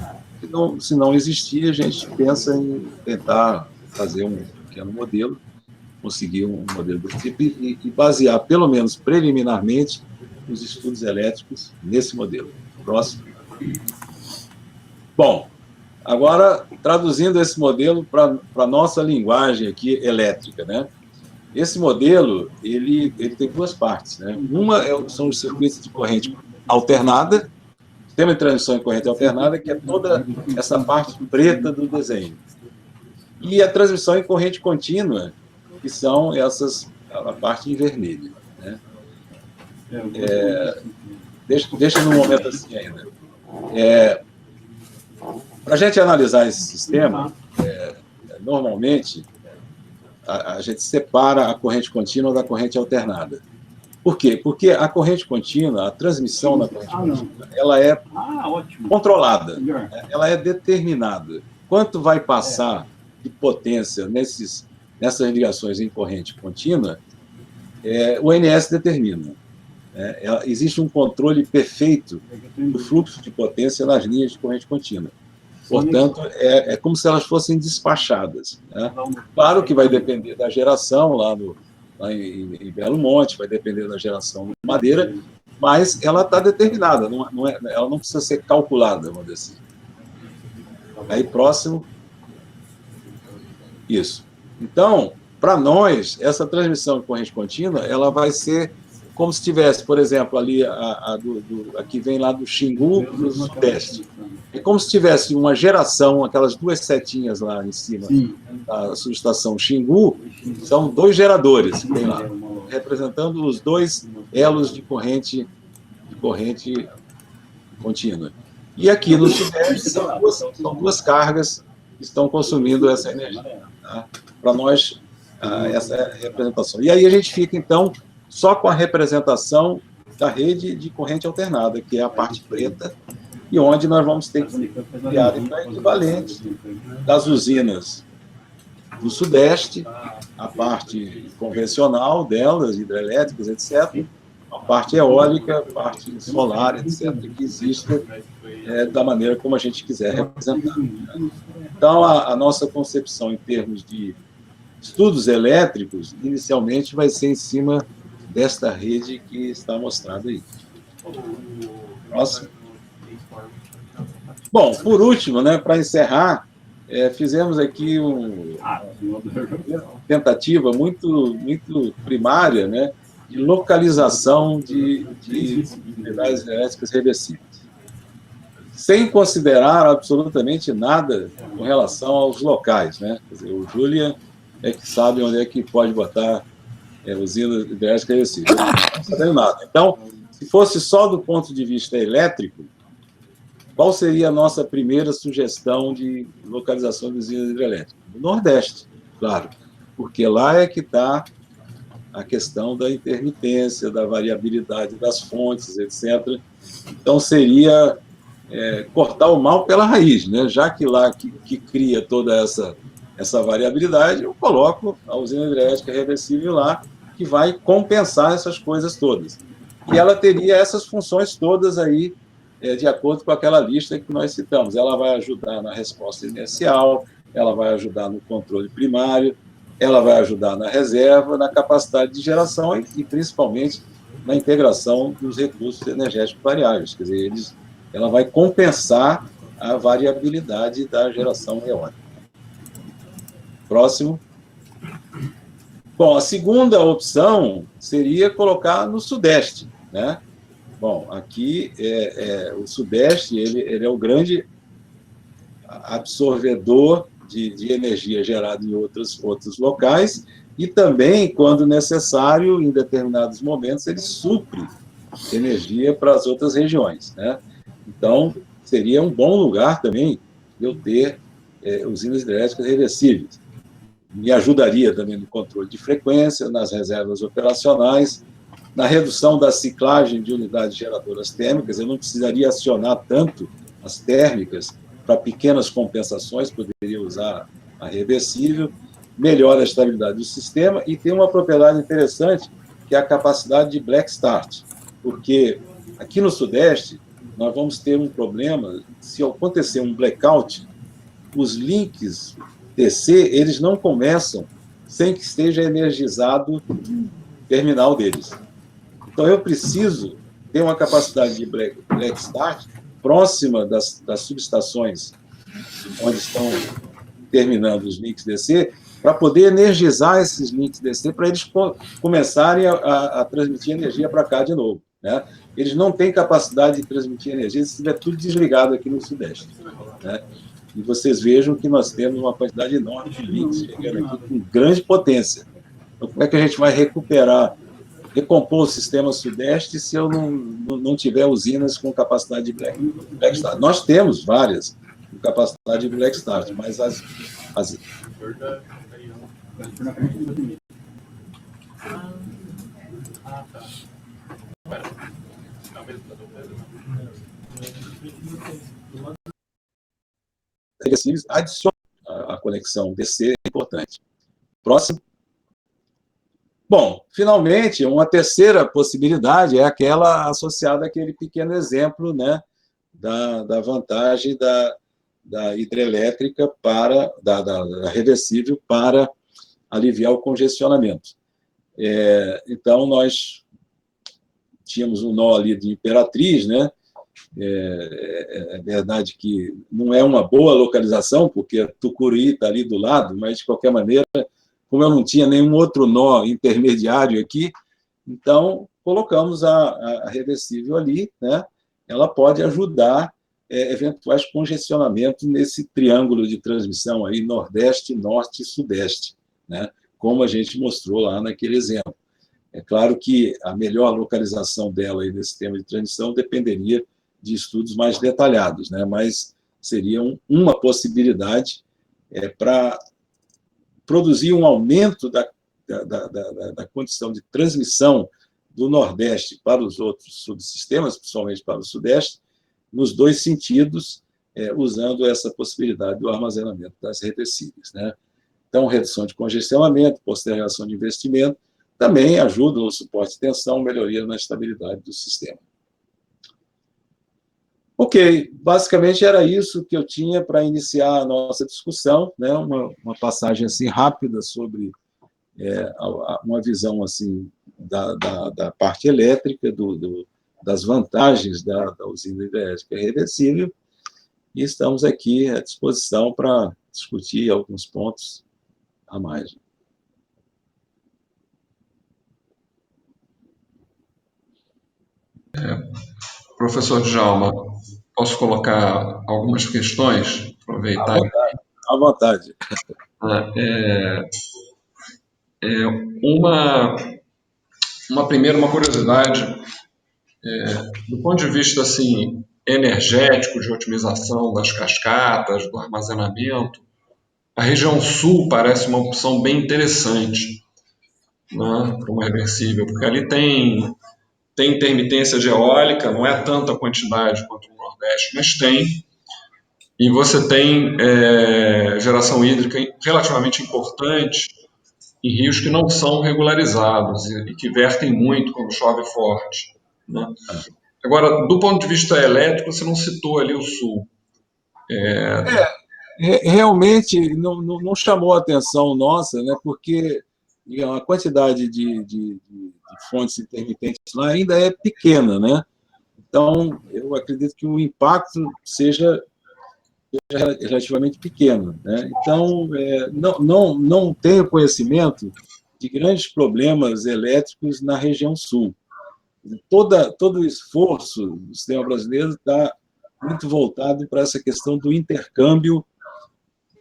Se não existir, a gente pensa em tentar fazer um pequeno modelo, conseguir um modelo desse tipo e basear, pelo menos preliminarmente, os estudos elétricos nesse modelo. Próximo. Bom, agora, traduzindo esse modelo para a nossa linguagem aqui elétrica, né? Esse modelo ele tem duas partes, né? Uma são os circuitos de corrente alternada, sistema de transmissão em corrente alternada, que é toda essa parte preta do desenho. E a transmissão em corrente contínua, que são a parte em vermelho, né? Deixa no momento assim ainda. Para a gente analisar esse sistema, normalmente, a gente separa a corrente contínua da corrente alternada. Por quê? Porque a corrente contínua, a transmissão da corrente contínua, ela é controlada, ela é determinada. Quanto vai passar de potência nessas ligações em corrente contínua, o ONS determina. Existe um controle perfeito do fluxo de potência nas linhas de corrente contínua. Portanto, é como se elas fossem despachadas. Né? Claro que vai depender da geração lá em Belo Monte, vai depender da geração de Madeira, mas ela está determinada, ela não precisa ser calculada, vamos dizer assim. Aí, próximo. Isso. Então, para nós, essa transmissão de corrente contínua, ela vai ser como se tivesse, por exemplo, ali, a que vem lá do Xingu para o Sudeste. É como se tivesse uma geração, aquelas duas setinhas lá em cima da subestação Xingu, são dois geradores que tem lá, representando os dois elos de corrente contínua. E aqui no Sudeste são duas cargas que estão consumindo essa energia. Tá? Para nós, essa é a representação. E aí a gente fica, então, só com a representação da rede de corrente alternada, que é a parte preta, e onde nós vamos ter que criar equivalentes das usinas do Sudeste, a parte convencional delas, hidrelétricas, etc., a parte eólica, a parte solar, etc., que existe da maneira como a gente quiser representar. Então, a nossa concepção em termos de estudos elétricos, inicialmente, vai ser em cima desta rede que está mostrada aí. Próximo. Bom, por último, né, para encerrar, fizemos aqui uma tentativa muito primária, né, de localização de unidades elétricas reversíveis, sem considerar absolutamente nada com relação aos locais. Né? Quer dizer, o Julian é que sabe onde é que pode botar usinas hidrelétricas reversíveis. Não está sabendo nada. Então, se fosse só do ponto de vista elétrico, qual seria a nossa primeira sugestão de localização de usinas hidrelétricas? No Nordeste, claro, porque lá é que está a questão da intermitência, da variabilidade das fontes, etc. Então, seria cortar o mal pela raiz, né? Já que lá que cria toda essa variabilidade, eu coloco a usina hidrelétrica reversível lá, que vai compensar essas coisas todas. E ela teria essas funções todas aí, de acordo com aquela lista que nós citamos. Ela vai ajudar na resposta inercial, ela vai ajudar no controle primário, ela vai ajudar na reserva, na capacidade de geração e principalmente, na integração dos recursos energéticos variáveis. Quer dizer, ela vai compensar a variabilidade da geração eólica. Próximo. Bom, a segunda opção seria colocar no Sudeste, né? Bom, aqui o Sudeste ele é o grande absorvedor de energia gerada em outros locais e também, quando necessário, em determinados momentos, ele supre energia para as outras regiões, né? Então, seria um bom lugar também eu ter usinas hidrelétricas reversíveis. Me ajudaria também no controle de frequência, nas reservas operacionais, na redução da ciclagem de unidades geradoras térmicas. Eu não precisaria acionar tanto as térmicas para pequenas compensações, poderia usar a reversível, melhora a estabilidade do sistema e tem uma propriedade interessante, que é a capacidade de black start, porque aqui no Sudeste nós vamos ter um problema, se acontecer um blackout, os links DC, eles não começam sem que esteja energizado o terminal deles. Então, eu preciso ter uma capacidade de black start próxima das subestações onde estão terminando os links DC, para poder energizar esses links DC, para eles começarem a transmitir energia para cá de novo. Né? Eles não têm capacidade de transmitir energia se estiver tudo desligado aqui no Sudeste. Né? E vocês vejam que nós temos uma quantidade enorme de links chegando aqui com grande potência. Então, como é que a gente vai recompor o sistema Sudeste se eu não tiver usinas com capacidade de black start? Nós temos várias capacidade de black start, mas as reversíveis adicionam a conexão DC, é importante. Próximo. Bom, finalmente, uma terceira possibilidade é aquela associada àquele pequeno exemplo, né, da vantagem da hidrelétrica para da reversível para aliviar o congestionamento. Então, nós tínhamos um nó ali de Imperatriz, né? É verdade que não é uma boa localização, porque Tucuruí está ali do lado, mas, de qualquer maneira, como eu não tinha nenhum outro nó intermediário aqui, então colocamos a reversível ali, né? Ela pode ajudar eventuais congestionamentos nesse triângulo de transmissão aí, Nordeste, Norte e Sudeste, né? Como a gente mostrou lá naquele exemplo. É claro que a melhor localização dela aí nesse tema de transmissão dependeria de estudos mais detalhados, né? Mas seria uma possibilidade para produzir um aumento da condição de transmissão do Nordeste para os outros subsistemas, principalmente para o Sudeste, nos dois sentidos, usando essa possibilidade do armazenamento das reversíveis, né? Então, redução de congestionamento, postergação de investimento, também ajuda o suporte de tensão, melhoria na estabilidade do sistema. Ok, basicamente era isso que eu tinha para iniciar a nossa discussão, né? Uma passagem assim rápida sobre uma visão assim da parte elétrica, das vantagens da usina hidrelétrica reversível, e estamos aqui à disposição para discutir alguns pontos a mais. Professor Djalma, posso colocar algumas questões? Aproveitar. À vontade. Uma curiosidade, do ponto de vista assim, energético, de otimização das cascatas, do armazenamento, a região sul parece uma opção bem interessante, né, para uma reversível, porque ali tem intermitência de eólica, não é tanta quantidade quanto no Nordeste, mas tem. E você tem geração hídrica relativamente importante em rios que não são regularizados e que vertem muito quando chove forte, né? Agora, do ponto de vista elétrico, você não citou ali o sul. Realmente não chamou a atenção nossa, né, porque a quantidade de fontes intermitentes lá ainda é pequena, né? Então, eu acredito que o impacto seja relativamente pequeno, né? Então, não tenho conhecimento de grandes problemas elétricos na região sul. Todo o esforço do sistema brasileiro está muito voltado para essa questão do intercâmbio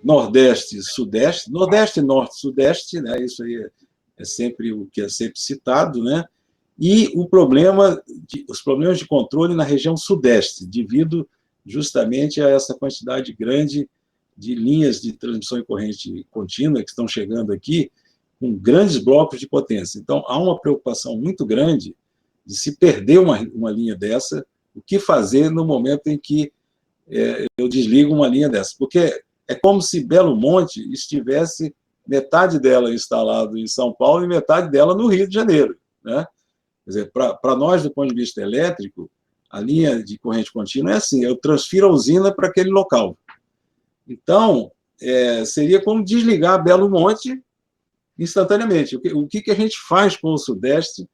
Nordeste-Sudeste, Nordeste, Norte, Sudeste, né? Isso aí é sempre o que é sempre citado, né? E os problemas de controle na região Sudeste, devido justamente a essa quantidade grande de linhas de transmissão em corrente contínua que estão chegando aqui, com grandes blocos de potência. Então, há uma preocupação muito grande de se perder uma linha dessa, o que fazer no momento em que eu desligo uma linha dessa. Porque é como se Belo Monte estivesse metade dela instalado em São Paulo e metade dela no Rio de Janeiro, né? Quer dizer, para nós, do ponto de vista elétrico, a linha de corrente contínua é assim, eu transfiro a usina para aquele local. Então, seria como desligar Belo Monte instantaneamente. O que a gente faz com o Sudeste?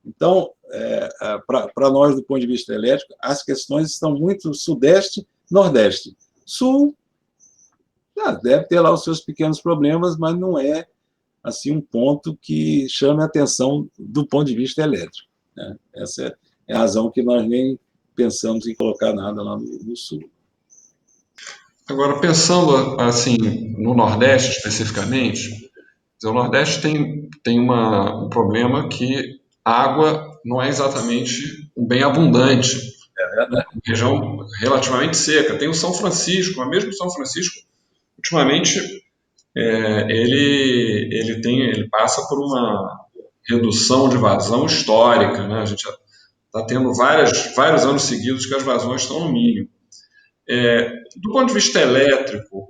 Então, para nós, do ponto de vista elétrico, as questões estão muito Sudeste, Nordeste. Sul, deve ter lá os seus pequenos problemas, mas não é assim um ponto que chame a atenção do ponto de vista elétrico, né? Essa é a razão que nós nem pensamos em colocar nada lá no sul. Agora, pensando assim no Nordeste especificamente, o Nordeste tem um problema que a água não é exatamente um bem abundante. uma região relativamente seca. Tem o São Francisco, mas mesmo o São Francisco, ultimamente, ele passa por uma redução de vazão histórica, né? A gente está tendo vários anos seguidos que as vazões estão no mínimo. Do ponto de vista elétrico,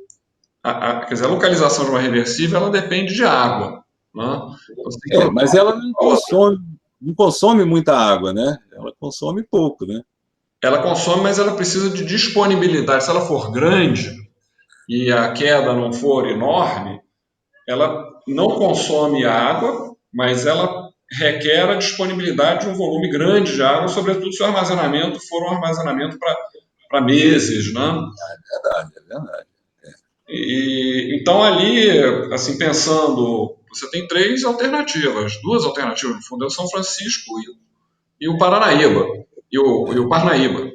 quer dizer, a localização de uma reversível ela depende de água, né? Então, Mas ela não consome muita água, né? Ela consome pouco, né? ela consome, mas ela precisa de disponibilidade. Se ela for grande e a queda não for enorme, ela não consome água, mas ela requer a disponibilidade de um volume grande de água, sobretudo se o armazenamento for um armazenamento para meses, né? É verdade. Então ali, assim, pensando, você tem três alternativas, duas alternativas no fundo, é o São Francisco e o Paranaíba, e o Parnaíba.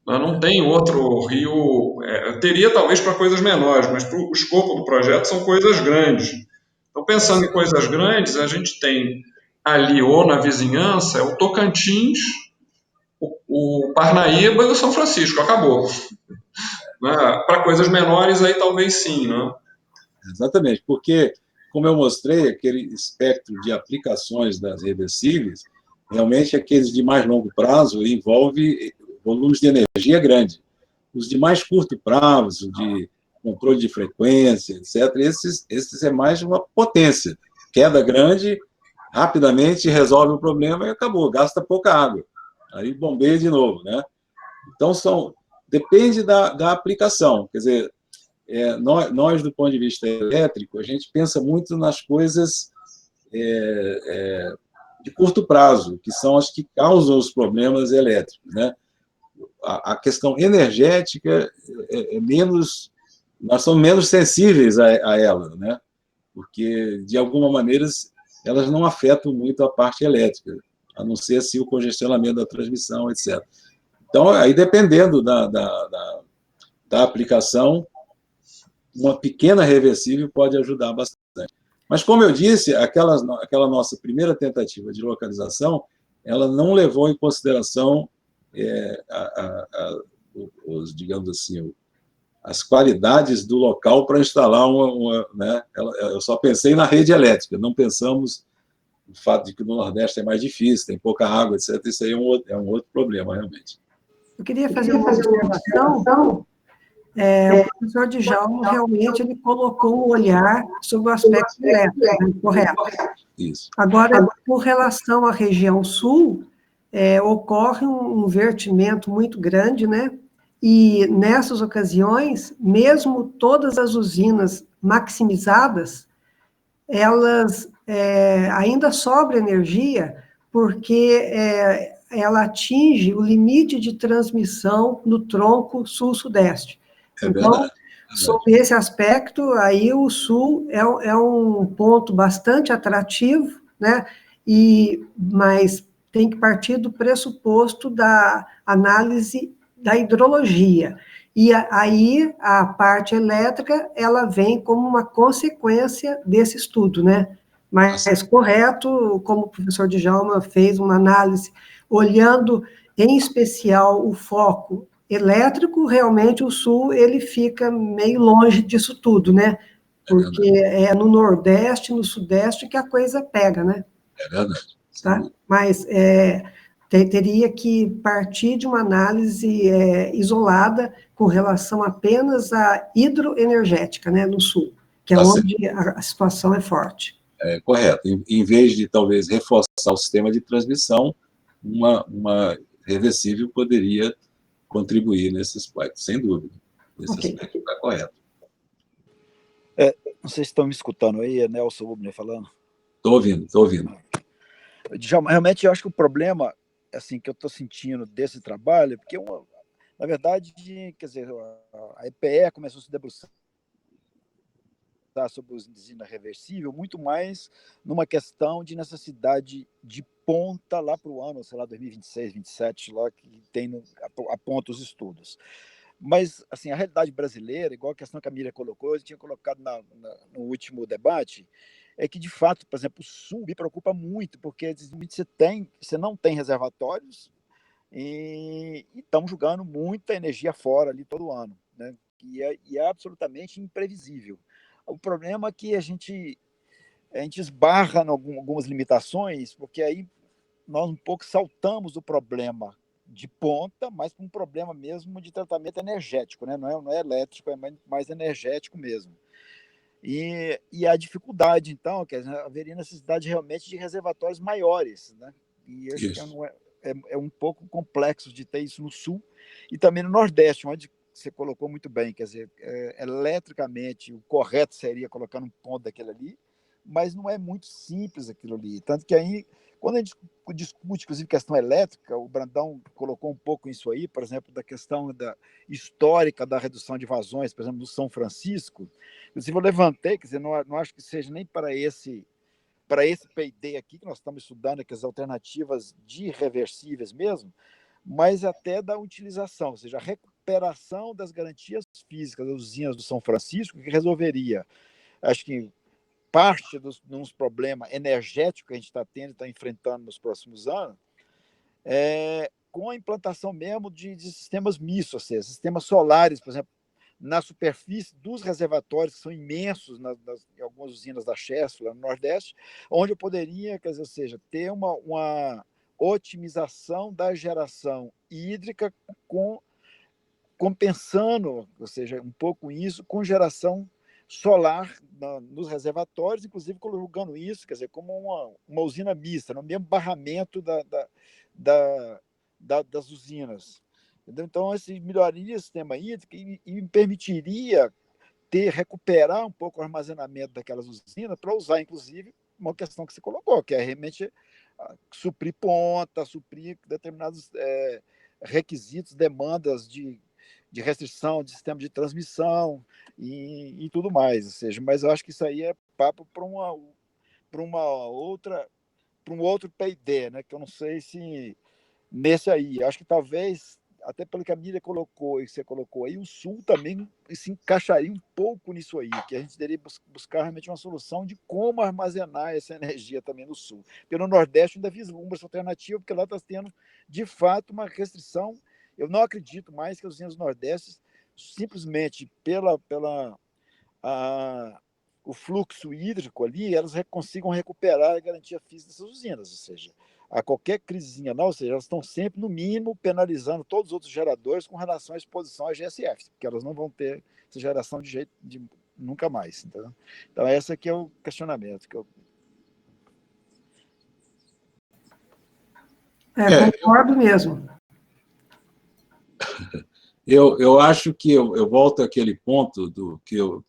Não tem outro rio, teria talvez para coisas menores, mas para o escopo do projeto são coisas grandes. Então, pensando em coisas grandes, a gente tem ali, ou na vizinhança, o Tocantins, o Parnaíba e o São Francisco, acabou. Né? Para coisas menores, aí talvez sim, né? Exatamente, porque, como eu mostrei, aquele espectro de aplicações das reversíveis, realmente aqueles de mais longo prazo envolve volumes de energia grande. Os de mais curto prazo, de controle de frequência, etc., esses é mais uma potência. Queda grande, rapidamente resolve o problema e acabou, gasta pouca água. Aí bombeia de novo, né? Então, depende da aplicação. Quer dizer, nós, do ponto de vista elétrico, a gente pensa muito nas coisas de curto prazo, que são as que causam os problemas elétricos, né? A questão energética é menos, nós somos menos sensíveis a ela, né? Porque, de alguma maneira, elas não afetam muito a parte elétrica, a não ser assim, o congestionamento da transmissão, etc. Então, aí, dependendo da aplicação, uma pequena reversível pode ajudar bastante. Mas, como eu disse, aquela nossa primeira tentativa de localização, ela não levou em consideração os, digamos assim, as qualidades do local para instalar né? Eu só pensei na rede elétrica, não pensamos no fato de que no Nordeste é mais difícil, tem pouca água, etc. Isso aí é um outro problema, realmente. Eu queria fazer uma observação. O professor Djalma realmente ele colocou um olhar sobre o aspecto elétrico, né? Correto. Isso. Agora, com relação à região sul, ocorre um vertimento muito grande, né? E nessas ocasiões, mesmo todas as usinas maximizadas, elas ainda sobra energia porque ela atinge o limite de transmissão no tronco sul-sudeste. Então, sob esse aspecto, aí o sul é um ponto bastante atrativo, né? Mas tem que partir do pressuposto da análise da hidrologia. E aí a parte elétrica, ela vem como uma consequência desse estudo, né? Mas correto, como o professor Djalma fez uma análise, olhando em especial o foco elétrico, realmente o sul ele fica meio longe disso tudo, né? Porque é no Nordeste, no Sudeste que a coisa pega, né? É verdade. Tá? Mas teria que partir de uma análise isolada com relação apenas à hidroenergética, né, no sul, que é onde a situação é forte. Correto. Em vez de, talvez, reforçar o sistema de transmissão, uma reversível poderia contribuir nesse aspecto, sem dúvida. Esse aspecto está correto. Não sei se estão me escutando aí, é Nelson Rubner falando. Estou ouvindo. Realmente, eu acho que o problema assim, que eu estou sentindo desse trabalho, porque, na verdade, quer dizer, a EPE começou a se debruçar sobre usina reversível muito mais numa questão de necessidade de ponta lá para o ano, sei lá, 2026, 2027, lá que tem aponta os estudos. Mas, assim, a realidade brasileira, igual a questão que a Miriam colocou, eu tinha colocado no último debate, é que, de fato, por exemplo, o Sul me preocupa muito, porque você não tem reservatórios, e estamos jogando muita energia fora ali todo ano, né? E é absolutamente imprevisível. O problema é que a gente esbarra em algumas limitações, porque aí nós um pouco saltamos do problema de ponta, mas para um problema mesmo de tratamento energético, né? Não é elétrico, é mais energético mesmo. E a dificuldade, então, que haveria necessidade realmente de reservatórios maiores, né? E acho que Isso. é um pouco complexo de ter isso no sul e também no Nordeste, onde você colocou muito bem, quer dizer, eletricamente o correto seria colocar um ponto daquele ali, mas não é muito simples aquilo ali. Tanto que aí, quando a gente discute, inclusive, questão elétrica, o Brandão colocou um pouco isso aí, por exemplo, da questão histórica da redução de vazões, por exemplo, do São Francisco. Inclusive, eu levantei, quer dizer, não acho que seja nem para esse P&D aqui que nós estamos estudando, que as alternativas de reversíveis mesmo, mas até da utilização, ou seja, a recuperação das garantias físicas das usinas do São Francisco, que resolveria, acho que parte dos problemas energéticos que a gente está tendo e está enfrentando nos próximos anos, com a implantação mesmo de sistemas mistos, ou seja, sistemas solares, por exemplo, na superfície dos reservatórios, que são imensos em algumas usinas da Chesf, lá no Nordeste, onde eu poderia, quer dizer, ou seja, ter uma otimização da geração hídrica compensando, ou seja, um pouco isso com geração solar nos reservatórios, inclusive colocando isso, quer dizer, como uma usina mista, no mesmo barramento das usinas. Entendeu? Então, esse melhoraria o sistema hídrico e permitiria recuperar um pouco o armazenamento daquelas usinas para usar, inclusive, uma questão que você colocou, que é realmente suprir ponta, suprir determinados requisitos, demandas de restrição de sistema de transmissão e tudo mais. Ou seja, mas eu acho que isso aí é papo para um outro P&D, né? Que eu não sei se nesse aí, acho que talvez, até pelo que a Miriam colocou e você colocou aí, o Sul também se encaixaria um pouco nisso aí, que a gente deveria buscar realmente uma solução de como armazenar essa energia também no Sul. Pelo Nordeste ainda vislumbra essa alternativa, porque lá está tendo, de fato, uma restrição. Eu não acredito mais que as usinas do Nordeste, simplesmente o fluxo hídrico ali, elas consigam recuperar a garantia física dessas usinas, ou seja, a qualquer crisezinha, não, ou seja, elas estão sempre, no mínimo, penalizando todos os outros geradores com relação à exposição a GSF, porque elas não vão ter essa geração de jeito de nunca mais. Entendeu? Então, esse aqui é o questionamento que eu... Concordo mesmo. Eu acho que eu volto àquele ponto que eu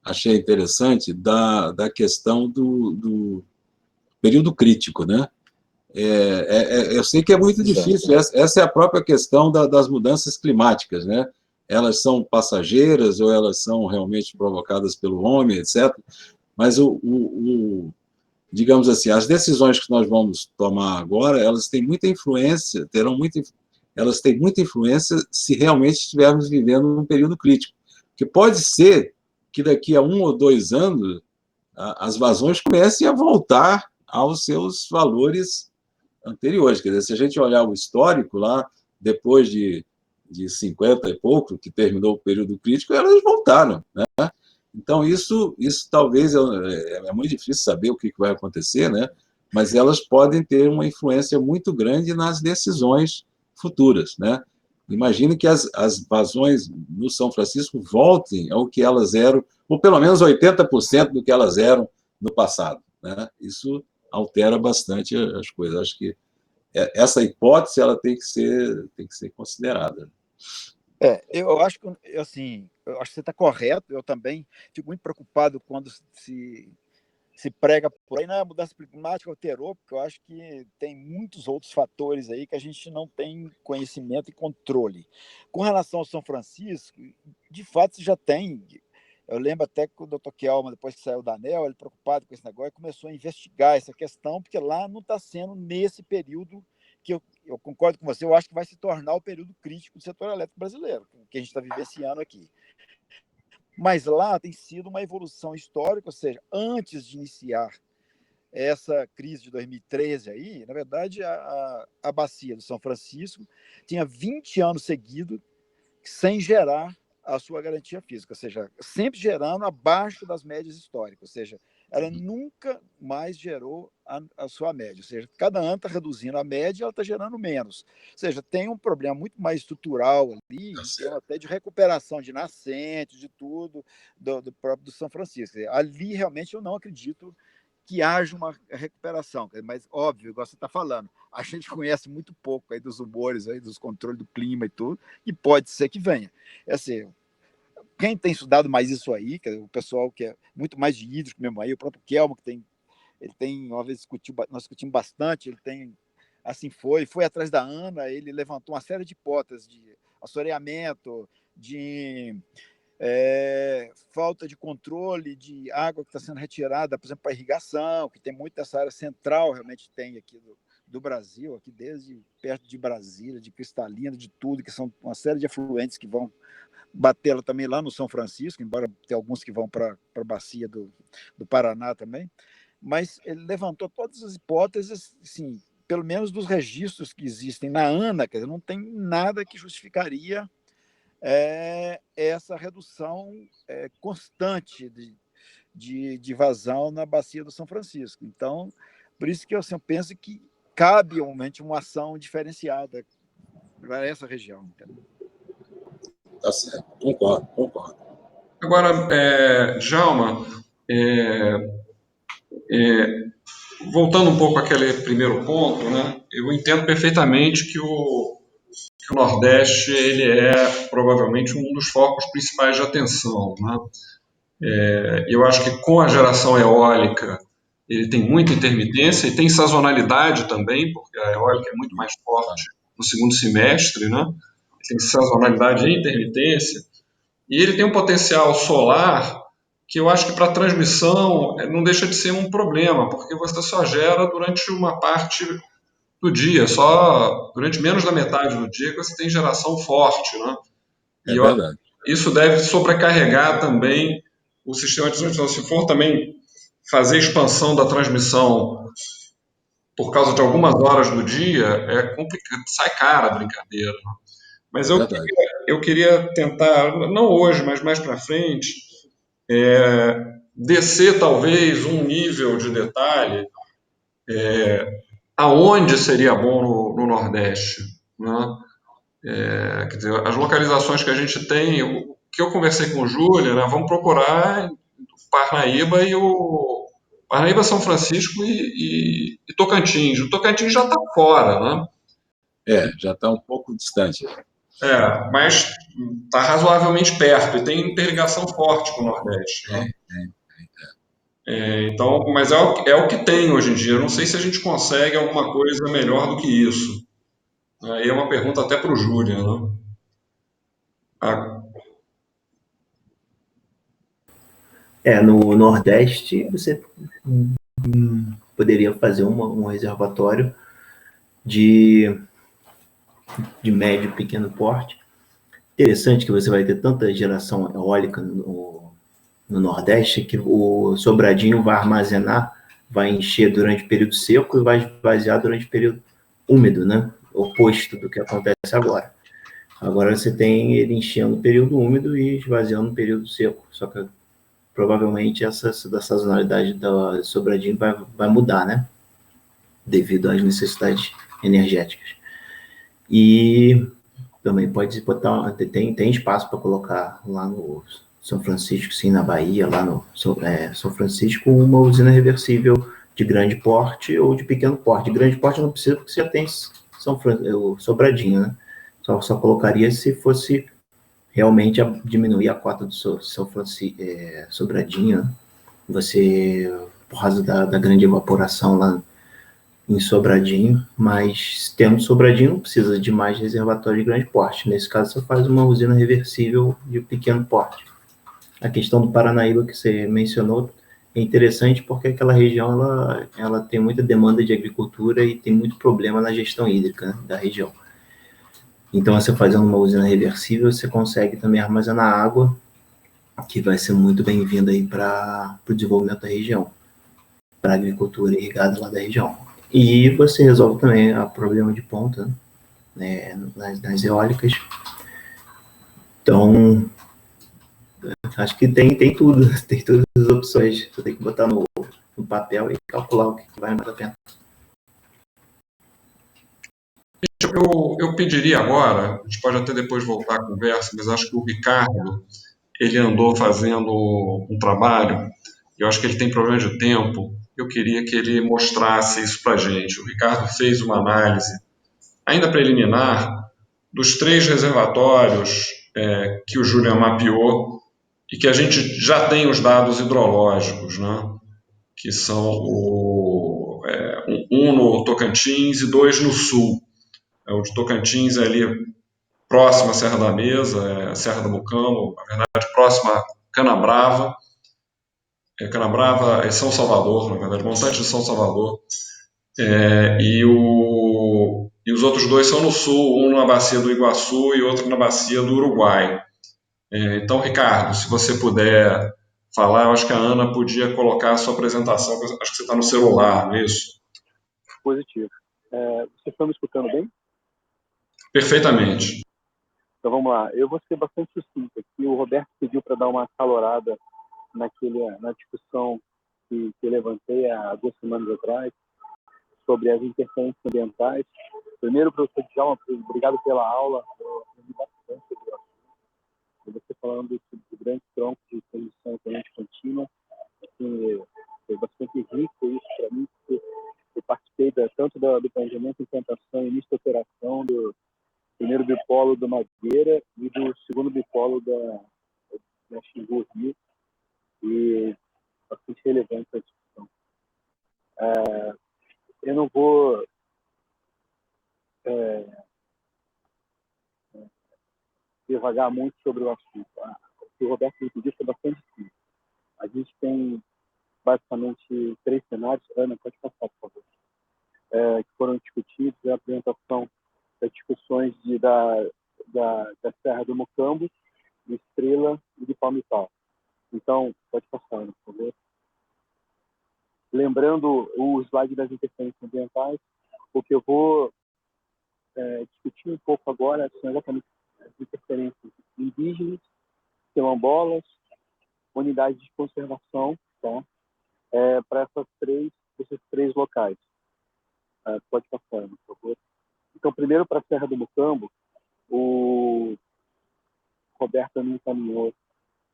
achei interessante da questão do período crítico, né? Eu sei que é muito difícil, essa é a própria questão das mudanças climáticas, né? Elas são passageiras ou elas são realmente provocadas pelo homem, etc. Mas, digamos assim, as decisões que nós vamos tomar agora, elas têm muita influência, elas têm muita influência se realmente estivermos vivendo um período crítico. Porque pode ser que daqui a 1 ou 2 anos as vazões comecem a voltar aos seus valores anteriores. Quer dizer, se a gente olhar o histórico lá, depois de 50 e pouco, que terminou o período crítico, elas voltaram, né? Então, isso talvez é muito difícil saber o que vai acontecer, né? Mas elas podem ter uma influência muito grande nas decisões futuras, né? Imagine que as vazões no São Francisco voltem ao que elas eram, ou pelo menos 80% do que elas eram no passado, né? Isso altera bastante as coisas. Acho que essa hipótese ela tem que ser considerada. Eu acho que assim, eu acho que você está correto. Eu também fico muito preocupado quando se prega por aí, a mudança climática alterou, porque eu acho que tem muitos outros fatores aí que a gente não tem conhecimento e controle. Com relação ao São Francisco, de fato, você já tem. Eu lembro até que o Dr. Kelman, depois que saiu da ANEEL, ele preocupado com esse negócio, começou a investigar essa questão, porque lá não está sendo nesse período que eu concordo com você, eu acho que vai se tornar o período crítico do setor elétrico brasileiro, que a gente está vivenciando aqui. Mas lá tem sido uma evolução histórica, ou seja, antes de iniciar essa crise de 2013 aí, na verdade, a bacia do São Francisco tinha 20 anos seguidos sem gerar a sua garantia física, ou seja, sempre gerando abaixo das médias históricas, ou seja, ela nunca mais gerou a sua média, ou seja, cada ano está reduzindo a média e ela está gerando menos. Ou seja, tem um problema muito mais estrutural ali, até de recuperação de nascentes, de tudo, do próprio do São Francisco. Ali, realmente, eu não acredito que haja uma recuperação, mas, óbvio, igual você está falando, a gente conhece muito pouco aí dos humores, aí, dos controles do clima e tudo, e pode ser que venha. É assim, quem tem estudado mais isso aí, que é o pessoal que é muito mais de hídrico mesmo aí, o próprio Kelmo, ele tem, uma vez nós discutimos bastante, ele tem, assim foi atrás da Ana, ele levantou uma série de hipóteses de assoreamento, de falta de controle de água que está sendo retirada, por exemplo, para irrigação, que tem muito dessa área central, realmente tem aqui do Brasil, aqui desde perto de Brasília, de Cristalina, de tudo, que são uma série de afluentes que vão bater ela também lá no São Francisco, embora tenha alguns que vão para a bacia do Paraná também, mas ele levantou todas as hipóteses, assim, pelo menos dos registros que existem na ANA, quer dizer, não tem nada que justificaria essa redução constante de vazão na bacia do São Francisco. Então, por isso que eu penso que cabe realmente uma ação diferenciada para essa região. Entendeu? Tá certo, concordo. Agora, Djalma, voltando um pouco àquele primeiro ponto, né, eu entendo perfeitamente que o Nordeste ele é provavelmente um dos focos principais de atenção, né? Eu acho que com a geração eólica ele tem muita intermitência e tem sazonalidade também, porque a eólica é muito mais forte no segundo semestre, né? Tem sazonalidade e intermitência. E ele tem um potencial solar que eu acho que para transmissão não deixa de ser um problema, porque você só gera durante uma parte do dia, só durante menos da metade do dia que você tem geração forte, né? É verdade. Isso deve sobrecarregar também o sistema de transmissão. Se for também fazer expansão da transmissão por causa de algumas horas do dia, é complicado, sai cara a brincadeira. Né? Mas eu queria tentar, não hoje, mas mais para frente, descer talvez um nível de detalhe aonde seria bom no Nordeste. Né? Quer dizer, as localizações que a gente tem, o que eu conversei com o Júlia, né, vamos procurar Parnaíba Parnaíba, São Francisco e Tocantins. O Tocantins já está fora, né? Já está um pouco distante. Mas está razoavelmente perto e tem interligação forte com o Nordeste. Né? Então, mas é o que tem hoje em dia. Eu não sei se a gente consegue alguma coisa melhor do que isso. Aí é uma pergunta até para o Júlia, né? No Nordeste, você poderia fazer um reservatório de médio e pequeno porte. Interessante que você vai ter tanta geração eólica no Nordeste que o Sobradinho vai armazenar, vai encher durante o período seco e vai esvaziar durante o período úmido, né? Oposto do que acontece agora. Agora você tem ele enchendo no período úmido e esvaziando no período seco, só que provavelmente da sazonalidade da Sobradinho vai mudar, né? Devido às necessidades energéticas. E também pode botar, tem espaço para colocar lá no São Francisco, sim, na Bahia, lá no São Francisco, uma usina reversível de grande porte ou de pequeno porte. De grande porte não precisa, porque você já tem o Sobradinho, né? Só colocaria se fosse realmente diminuir a cota do São Francisco, Sobradinho, né? Você, por causa da grande evaporação lá em Sobradinho, mas tendo Sobradinho não precisa de mais reservatório de grande porte. Nesse caso, você faz uma usina reversível de pequeno porte. A questão do Paranaíba que você mencionou é interessante porque aquela região ela tem muita demanda de agricultura e tem muito problema na gestão hídrica, né, da região. Então, você fazendo uma usina reversível, você consegue também armazenar água, que vai ser muito bem-vinda aí para o desenvolvimento da região. para a agricultura irrigada lá da região. E você resolve também o problema de ponta, né, nas eólicas. Então, acho que tem tudo, tem todas as opções. Você tem que botar no papel e calcular o que vai mais a pena. Eu pediria agora, a gente pode até depois voltar à conversa, mas acho que o Ricardo, ele andou fazendo um trabalho, eu acho que ele tem problema de tempo, eu queria que ele mostrasse isso para a gente. O Ricardo fez uma análise, ainda preliminar, dos 3 reservatórios que o Julian mapeou e que a gente já tem os dados hidrológicos, né? Que são um no Tocantins e 2 no sul. O de Tocantins é ali próximo à Serra da Mesa, a Serra do Mucamo, na verdade, próximo a Canabrava. Canabrava é São Salvador, na verdade, montante de São Salvador. E os outros 2 são no sul, um na bacia do Iguaçu e outro na bacia do Uruguai. Então, Ricardo, se você puder falar, eu acho que a Ana podia colocar a sua apresentação, acho que você está no celular, não é isso? Positivo. Vocês estão me escutando bem? Perfeitamente. Então vamos lá. Eu vou ser bastante sucinto aqui. O Roberto pediu para dar uma acalorada na discussão que eu levantei há 2 semanas atrás sobre as interferências ambientais. Primeiro, professor Djalma, obrigado pela aula. Eu aprendi bastante sobre o assunto. Você falando do grande tronco de transição econômica contínua, assim, foi bastante rico isso para mim, porque eu participei tanto do planejamento, implantação e início de operação do primeiro bipolo do Madeira e do segundo bipolo da Xingu Rio, e bastante relevante a discussão. Eu não vou devagar muito sobre o assunto. O que o Roberto me pediu foi bastante simples. A gente tem basicamente 3 cenários. Ana, pode passar, por favor. Que foram discutidos, a apresentação das discussões da Serra do Mucambo, de Estrela e de Palmital. Então, pode passar, Ana, por favor. Lembrando o slide das interferências ambientais, o que eu vou discutir um pouco agora são exatamente as interferências indígenas, quilombolas, unidades de conservação, tá? Para esses três locais. Pode passar, por favor. Então, primeiro para a Serra do Mucambo, o Roberto me encaminhou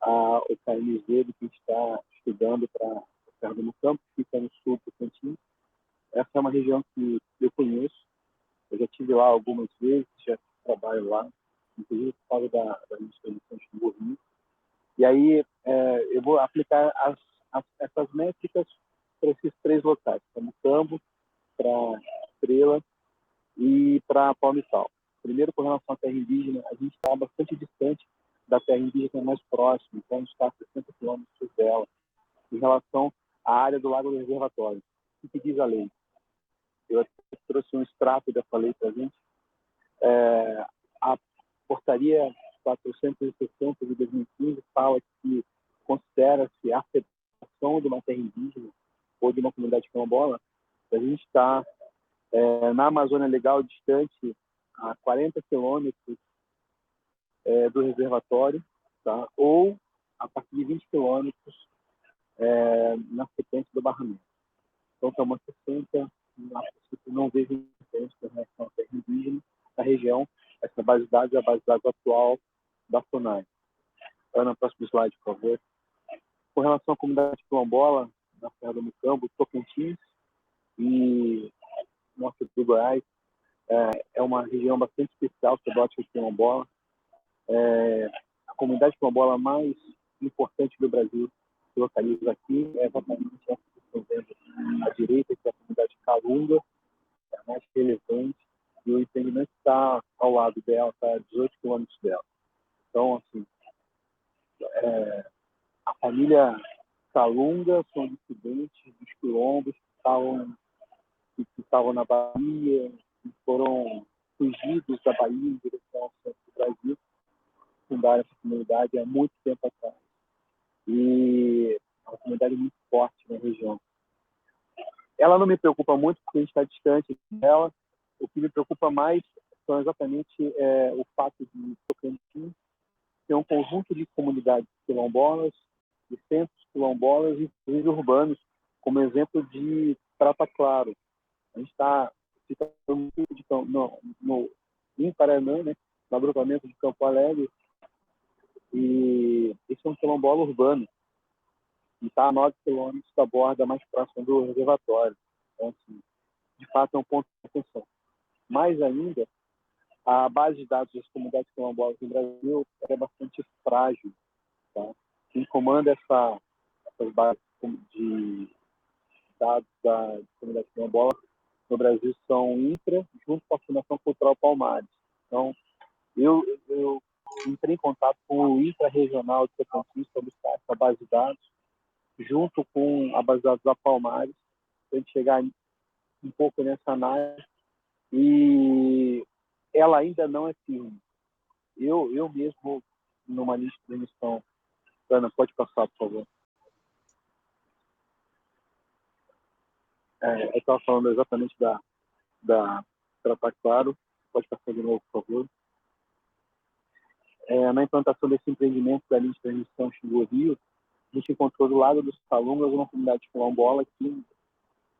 o KMZ que está estudando para a Serra do Mucambo, que fica no sul do Tocantins. Essa é uma região que eu conheço. Eu já estive lá algumas vezes, já trabalho lá, inclusive por causa da minha expedição de Rio. E aí eu vou aplicar essas métricas para esses 3 locais, para Mucambo, para Estrela e para Palmital. Primeiro, com relação à terra indígena, a gente está bastante distante da terra indígena mais próxima, então a gente está a 60 quilômetros dela, em relação à área do Lago do Reservatório. O que diz a lei? Eu trouxe um extrato dessa lei para a gente. A portaria 460 de 2015 fala que considera-se a afetação de uma terra indígena ou de uma comunidade quilombola. A gente está na Amazônia Legal, distante a 40 quilômetros do reservatório, tá? Ou a partir de 20 quilômetros na sequência do barramento. Então, estamos a 60, não vejo diferença em relação à terra indígena da região. Essa base de dados é a base de dados atual da FUNAI. Ana, próximo slide, por favor. Com relação à comunidade quilombola, na Serra do Mucambo, Tocantins e norte do Goiás, é uma região bastante especial sobre a ótica quilombola. A comunidade quilombola mais importante do Brasil se localiza aqui, é exatamente essa que estão vendo à direita, que é a comunidade Calunga, é a mais relevante, e o empreendimento está ao lado dela, está a 18 quilômetros dela. Então, assim, a família Calunga são descendentes dos quilombos que estavam na Bahia, que foram fugidos da Bahia em direção ao centro do Brasil, fundaram essa comunidade há muito tempo atrás. E é uma comunidade muito forte na região. Ela não me preocupa muito, porque a gente está distante dela. O que me preocupa mais são exatamente o fato de Tocantins ter um conjunto de comunidades quilombolas, de centros quilombolas e urbanos, como exemplo de Prata Claro. A gente está em Paraná, né, no agrupamento de Campo Alegre, e esse é um quilombola urbano, e está a 9 quilômetros da borda mais próxima do reservatório. Então, assim, de fato, é um ponto de atenção. Mais ainda, a base de dados das comunidades quilombolas no Brasil é bastante frágil. Tá? Quem comanda essas bases de dados da comunidade quilombola no Brasil são o INCRA, junto com a Fundação Cultural Palmares. Então, eu entrei em contato com o INCRA regional de Tocantins para buscar essa base de dados, junto com a base de dados da Palmares, para a gente chegar um pouco nessa análise, e ela ainda não é firme. Eu mesmo, numa lista de emissão, Ana, pode passar, por favor. Eu estava falando exatamente da Prata Claro. Pode passar de novo, por favor. Na implantação desse empreendimento da linha de transmissão Xingu-Rio, a gente encontrou do lado dos Calungas uma comunidade quilombola que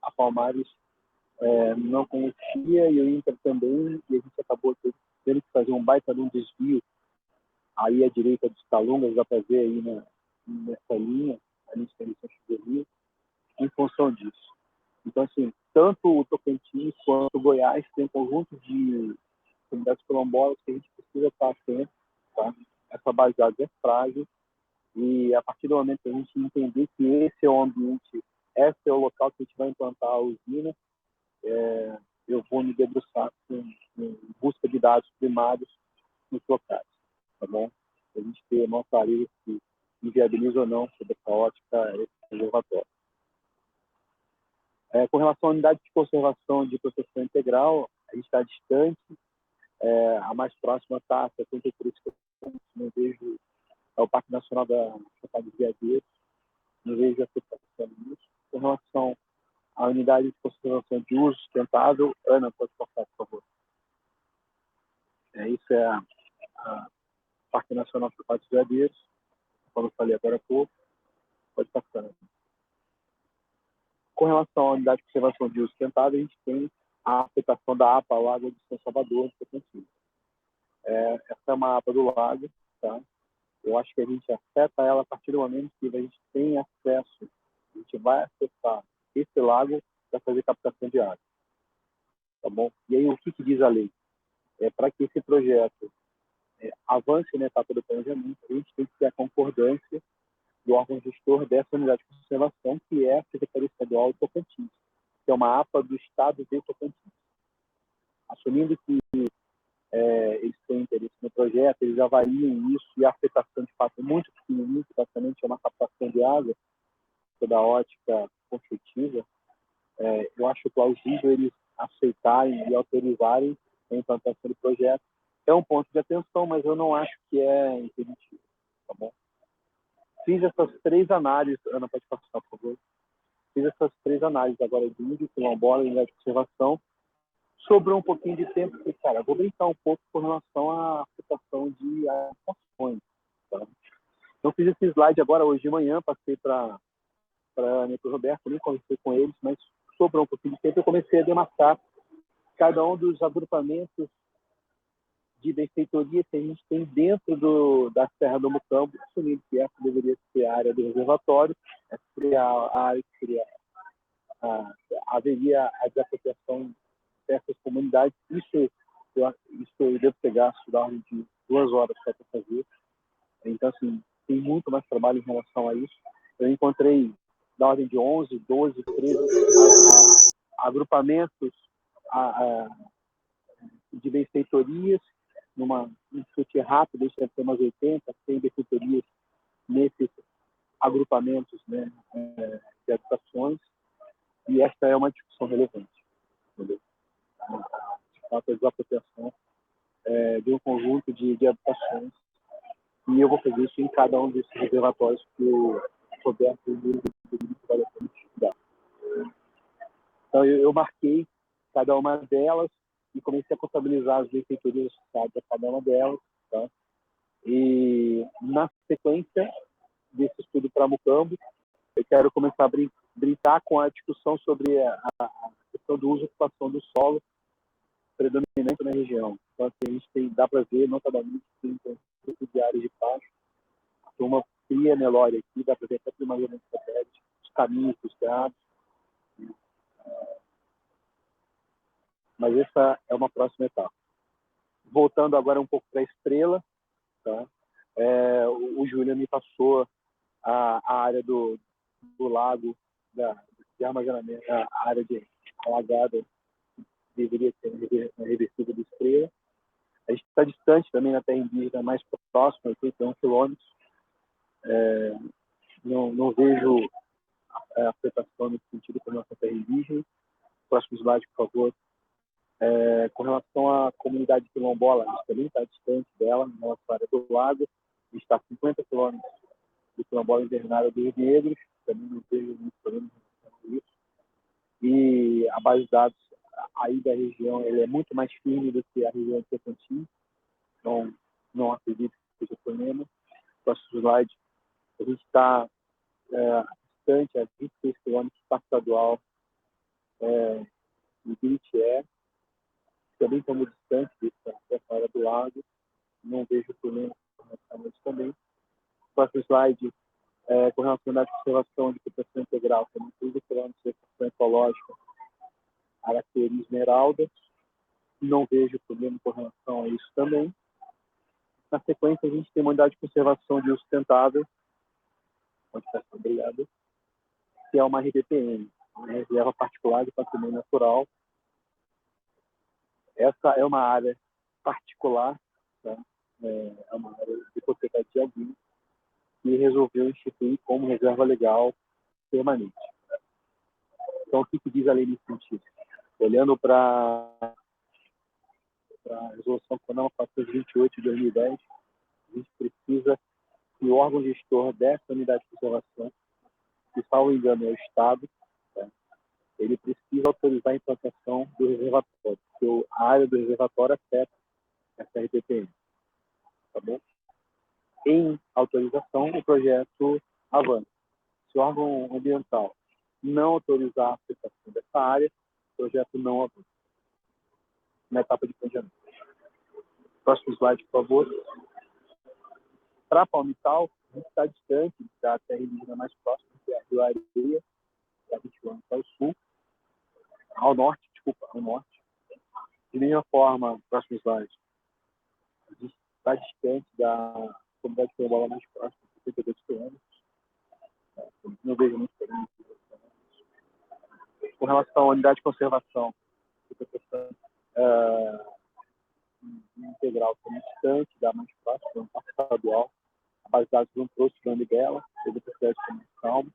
a Palmares não conhecia, e o INCRA também, e a gente acabou tendo que fazer um baita de um desvio aí à direita dos Calungas, dá para ver aí nessa linha, a linha de transmissão Xingu-Rio, em função disso. Então, assim, tanto o Tocantins quanto o Goiás tem um conjunto de comunidades quilombolas que a gente precisa estar atento, tá? Essa base de dados é frágil, e a partir do momento que a gente entender que esse é o ambiente, esse é o local que a gente vai implantar a usina, eu vou me debruçar em busca de dados primários nos locais, tá bom? A gente ter uma clareza se inviabiliza ou não sobre essa ótica esse reservatório. Com relação à unidade de conservação de proteção integral, a gente está distante, a mais próxima está a 73 quilômetros, não vejo, é o Parque Nacional da Chapada dos Veadeiros, não vejo afetação nisso. Com relação à unidade de conservação de uso sustentável, Ana, pode passar, por favor. Isso é a Parque Nacional da Chapada dos Veadeiros, como eu falei agora há pouco, pode passar. Com relação à unidade de conservação de uso sustentável, a gente tem a afetação da APA Lago de São Salvador, de Tocantins. Essa é uma APA do lago, tá? Eu acho que a gente afeta ela a partir do momento que a gente tem acesso, a gente vai acessar esse lago para fazer captação de água, tá bom? E aí, o que diz a lei? Para que esse projeto avance na etapa do planejamento, a gente tem que ter a concordância do órgão gestor dessa unidade de conservação, que é a Secretaria Estadual de Tocantins, que é uma APA do Estado de Tocantins. Assumindo que eles têm interesse no projeto, eles avaliam isso, e a afetação de fato é muito pequenininha, que basicamente é uma captação de água, toda a ótica construtiva, eu acho plausível eles aceitarem e autorizarem a implantação do projeto. É um ponto de atenção, mas eu não acho que é impeditivo, tá bom? Fiz essas 3 análises, Ana, pode passar, por favor. Fiz essas 3 análises agora de índio, quilombola e unidade de conservação. Sobrou um pouquinho de tempo, porque, cara, vou brincar um pouco com relação à aplicação de ações. Tá? Então, fiz esse slide agora hoje de manhã, passei para Ana e para o Roberto, nem conversei com eles, mas sobrou um pouquinho de tempo. Eu comecei a demarcar cada um dos agrupamentos de benfeitoria que a gente tem dentro da Serra do Mucambo, assumindo que essa deveria ser a área do reservatório, essa seria a área que seria haveria a desapropriação dessas comunidades. Isso eu devo ter gasto da ordem de 2 horas para fazer. Então, assim, tem muito mais trabalho em relação a isso. Eu encontrei da ordem de 11, 12, 13 agrupamentos de benfeitorias, um chute rápido, isso deve ter umas 80, 100 benfeitorias nesses agrupamentos, né, de habitações, e esta é uma discussão relevante. Entendeu? De fato, a desapropriação de um conjunto de habitações, e eu vou fazer isso em cada um desses reservatórios que o Roberto e o Luiz vai estudar. Então, eu marquei cada uma delas e comecei a contabilizar as benfeitorias associadas a cada uma delas. Tá? E, na sequência desse estudo para Mucambo, eu quero começar a brincar com a discussão sobre a questão do uso e ocupação do solo predominante na região. Então, assim, a gente dá para ver, notadamente, que tem de áreas de pasto, uma fria Nelore aqui, dá para ver até primariamente satélite, os caminhos dos grados. Mas essa é uma próxima etapa. Voltando agora um pouco para a estrela, tá? O Júlio me passou a área do lago de armazenamento, a área de alagada deveria ser reversiva da estrela. A gente está distante também na terra indígena, mais próxima, 81 quilômetros. Não vejo afetação nesse sentido com relação à terra indígena. Próximo slide, por favor. Com relação à comunidade quilombola, a gente também está distante dela, na nossa área do lago. A gente está a 50 quilômetros do quilombola invernário dos Negros, também não vejo muito problema em relação a isso. E a base de dados aí da região ele é muito mais firme do que a região de Tocantins, então não acredito que seja problema. Próximo slide. A gente está distante, a 26 quilômetros do Parque Estadual de Biritié, também estamos distantes dessa área do lago, não vejo problema com isso também. Próximo slide, com relação à conservação de proteção integral, temos 30 quilômetros de proteção ecológica, Araqueri Esmeralda, não vejo problema com relação a isso também. Na sequência, a gente tem uma unidade de conservação de uso sustentável, obrigado, que é uma RDPM, uma Reserva Particular de Patrimônio Natural. Essa é uma área particular, tá? É uma área de propriedade de alguém que resolveu instituir como reserva legal permanente. Então, o que diz a lei nesse sentido? Olhando para a resolução CONAMA 428 de 2010, a gente precisa que o órgão gestor dessa unidade de conservação, que, salvo engano, é o Estado, tá? Ele precisa autorizar a implantação do reservatório, porque a área do reservatório afeta essa RPPM. Tá bom? Em autorização, o projeto avança. Se o órgão ambiental não autorizar a aplicação dessa área, o projeto não avança. Na etapa de planejamento. Próximo slide, por favor. Para a Palmital, a gente está distante da terra indígena mais próxima, que é a Rio Areia, que é 20 quilômetros ao sul, ao norte. De mesma forma, próximo slide, a gente está distante da comunidade quilombola mais próxima, 52 quilômetros. Não vejo muito problema. Com relação à unidade de conservação, integral também distante da mais próxima, no Parque Estadual. A base de dados não trouxe o nome dela, teve necessidade de mais calma.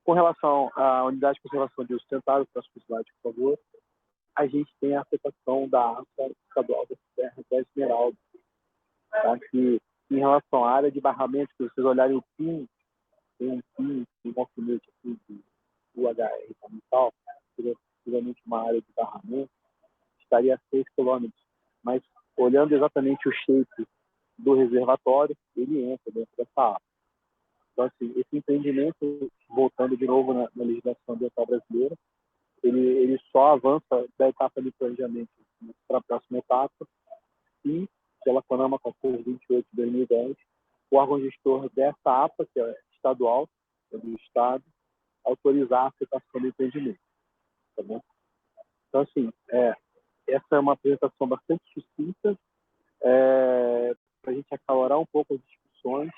Com relação à unidade de conservação de uso sustentável, próximo slide, por favor, a gente tem a afetação da área estadual da Serra da Esmeralda, tá? Que, em relação à área de barramento, se vocês olharem o PIN, tem um PIN, um alfinete aqui de UHR e tal, possivelmente uma área de barramento, estaria a 6 quilômetros. Mas, olhando exatamente o shape do reservatório, ele entra dentro dessa área. Então, assim, esse empreendimento, voltando de novo na legislação ambiental brasileira, ele só avança da etapa de planejamento para a próxima etapa e, pela CONAMA 428 de 2010, o órgão gestor dessa APA, que é estadual, é do Estado, autorizar a aplicação do empreendimento. Tá bom? Então, assim, essa é uma apresentação bastante sucinta para a gente acalorar um pouco as discussões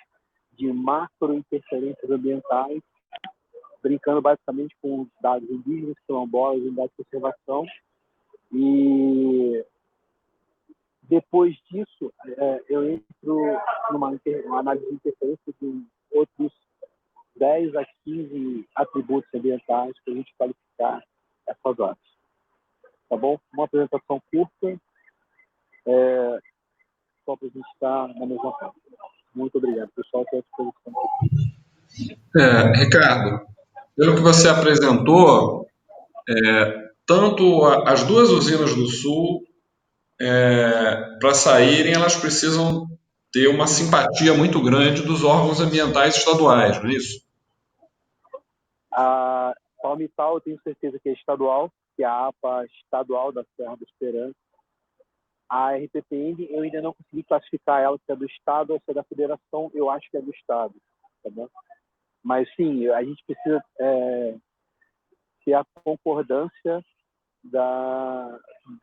de macro interferências ambientais, brincando basicamente com os dados indígenas, quilombolas, unidade de conservação. E depois disso, eu entro numa análise de interferência de outros 10 a 15 atributos ambientais para a gente qualificar essas áreas. Tá bom? Uma apresentação curta, só para a gente estar na mesma parte. Muito obrigado, pessoal, pela disposição. Ricardo, pelo que você apresentou, tanto as duas usinas do Sul, para saírem, elas precisam ter uma simpatia muito grande dos órgãos ambientais estaduais, não é isso? A Palmital, eu tenho certeza que é estadual, que é a APA estadual da Serra da Esperança. A RPPN, eu ainda não consegui classificar ela, se é do Estado ou se é da Federação, eu acho que é do Estado, tá bom? Mas, sim, a gente precisa ter a concordância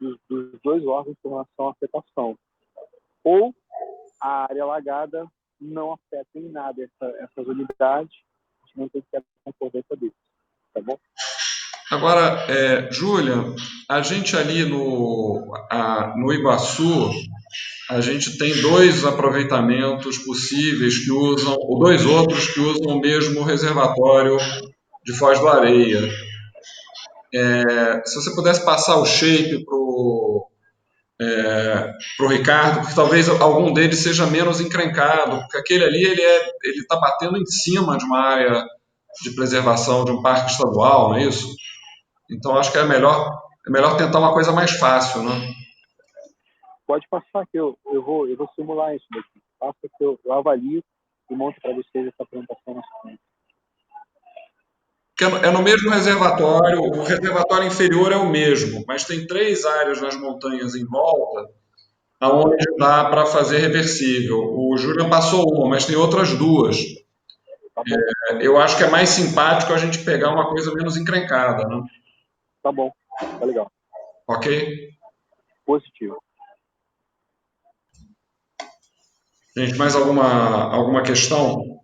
dos dois órgãos com relação à afetação. Ou a área alagada não afeta em nada essas unidades, a gente não tem que ter a concordância deles, tá bom? Agora, Júlia, a gente ali no Iguaçu, a gente tem dois aproveitamentos possíveis que usam, ou dois outros que usam o mesmo reservatório de Foz do Areia. Se você pudesse passar o shape para o Ricardo, porque talvez algum deles seja menos encrencado, porque aquele ali ele está batendo em cima de uma área de preservação de um parque estadual, não é isso? Então acho que é melhor tentar uma coisa mais fácil, né? Pode passar que eu vou simular isso daqui. Passa que eu avalio e monto para vocês essa apresentação na sequência. É no mesmo reservatório, o reservatório inferior é o mesmo, mas tem 3 áreas nas montanhas em volta, aonde dá para fazer reversível. O Júlio passou uma, mas tem outras 2. Tá bom? Eu acho que é mais simpático a gente pegar uma coisa menos encrencada, né? Tá bom, tá legal. Ok? Positivo. Gente, mais alguma questão?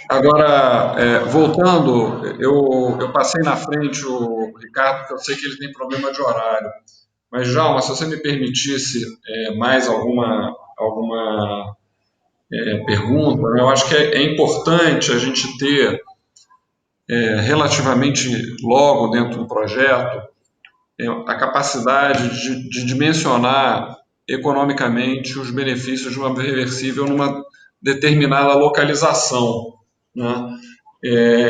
Agora, voltando, eu passei na frente o Ricardo, porque eu sei que ele tem problema de horário. Mas, Djalma, se você me permitisse mais alguma pergunta, né, eu acho que é importante a gente ter, relativamente logo dentro do projeto, a capacidade de dimensionar economicamente os benefícios de uma reversível numa determinada localização, né?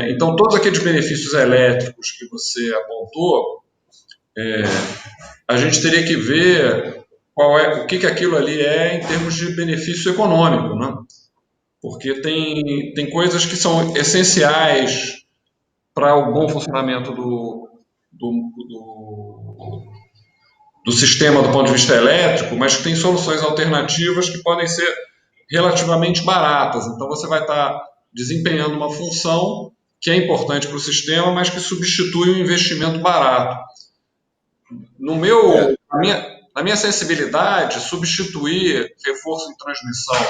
Então, todos aqueles benefícios elétricos que você apontou, a gente teria que ver o que aquilo ali é em termos de benefício econômico, né? Porque tem coisas que são essenciais para o bom funcionamento do sistema do ponto de vista elétrico, mas que tem soluções alternativas que podem ser relativamente baratas. Então, você vai estar desempenhando uma função que é importante para o sistema, mas que substitui um investimento barato. Na minha sensibilidade, substituir reforço em transmissão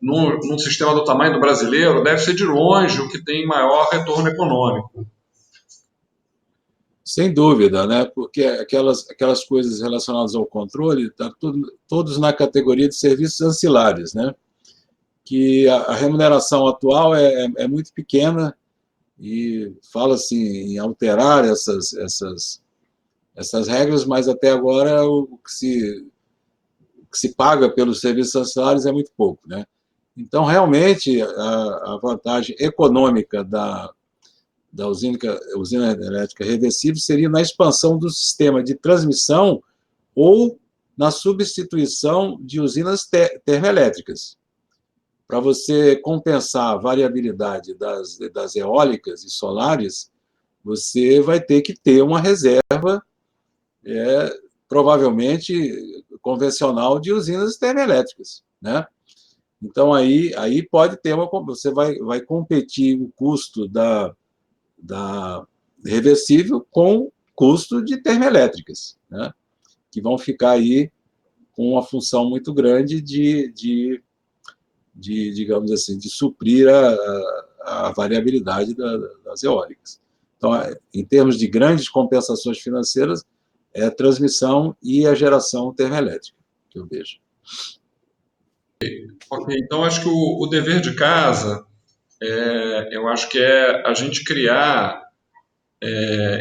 num sistema do tamanho do brasileiro deve ser de longe o que tem maior retorno econômico. Sem dúvida, né? Porque aquelas coisas relacionadas ao controle estão todos na categoria de serviços ancilares, né? Que a remuneração atual é muito pequena e fala-se em alterar essas regras, mas até agora o que se paga pelos serviços ancilares é muito pouco, né? Então, realmente, a vantagem econômica da usina elétrica reversível seria na expansão do sistema de transmissão ou na substituição de usinas termoelétricas. Para você compensar a variabilidade das eólicas e solares, você vai ter que ter uma reserva, provavelmente convencional, de usinas termoelétricas, né? Então, aí pode ter você vai competir o custo da reversível com custo de termoelétricas, né? Que vão ficar aí com uma função muito grande digamos assim, de suprir a variabilidade das eólicas. Então, em termos de grandes compensações financeiras, é a transmissão e a geração termoelétrica que eu vejo. Ok, então acho que o dever de casa, eu acho que é a gente criar,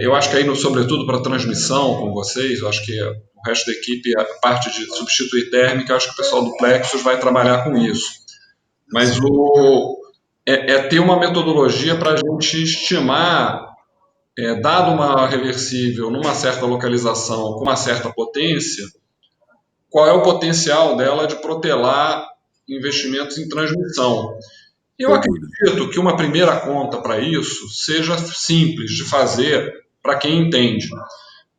eu acho que aí, sobretudo para transmissão com vocês, eu acho que o resto da equipe, a parte de substituir térmica, eu acho que o pessoal do Plexus vai trabalhar com isso. Mas ter uma metodologia para a gente estimar, dado uma reversível numa certa localização com uma certa potência, qual é o potencial dela de protelar investimentos em transmissão. Eu acredito que uma primeira conta para isso seja simples de fazer para quem entende,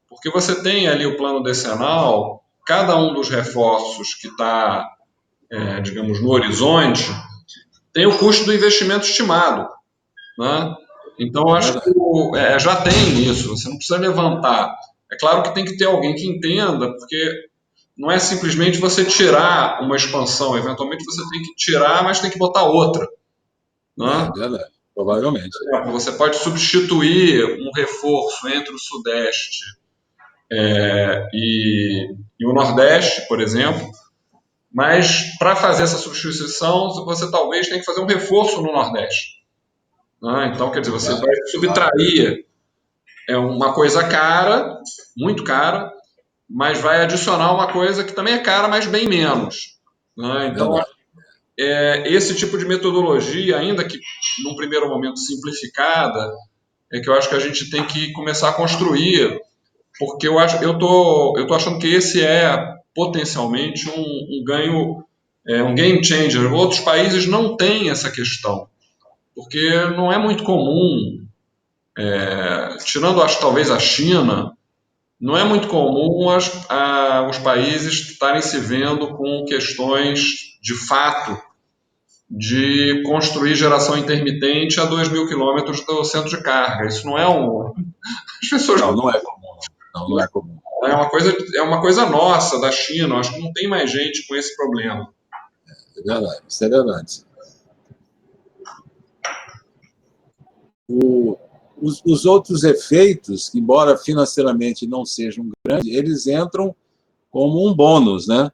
porque você tem ali o plano decenal, cada um dos reforços que está, digamos, no horizonte, tem o custo do investimento estimado, né? Então, eu acho que já tem isso, você não precisa levantar. É claro que tem que ter alguém que entenda, porque não é simplesmente você tirar uma expansão, eventualmente você tem que tirar, mas tem que botar outra. Né? É verdade, provavelmente. Você pode substituir um reforço entre o Sudeste e o Nordeste, por exemplo, mas para fazer essa substituição, você talvez tenha que fazer um reforço no Nordeste. Né? Então, quer dizer, você vai subtrair uma coisa cara, muito cara, mas vai adicionar uma coisa que também é cara, mas bem menos. Né? Então, esse tipo de metodologia, ainda que num primeiro momento simplificada, é que eu acho que a gente tem que começar a construir, porque eu tô achando que esse é potencialmente um ganho, um game changer. Outros países não têm essa questão, porque não é muito comum, tirando talvez a China, não é muito comum os países estarem se vendo com questões de fato de construir geração intermitente a 2.000 quilômetros do centro de carga. Isso não é as pessoas não é comum. Não é comum. É uma coisa nossa, da China. Acho que não tem mais gente com esse problema. É verdade, isso é verdade. Os outros efeitos, embora financeiramente não sejam grandes, eles entram como um bônus, né?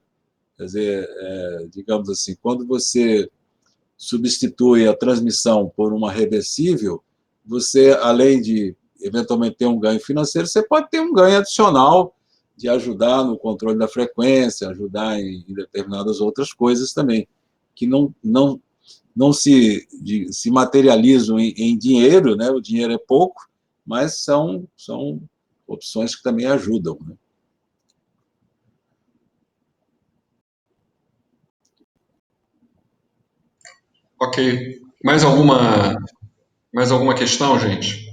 Quer dizer, digamos assim, quando você substitui a transmissão por uma reversível, você, além de eventualmente ter um ganho financeiro, você pode ter um ganho adicional de ajudar no controle da frequência, ajudar em determinadas outras coisas também, que não se materializam em dinheiro, né? O dinheiro é pouco, mas são opções que também ajudam, né? Ok. Mais alguma questão, gente?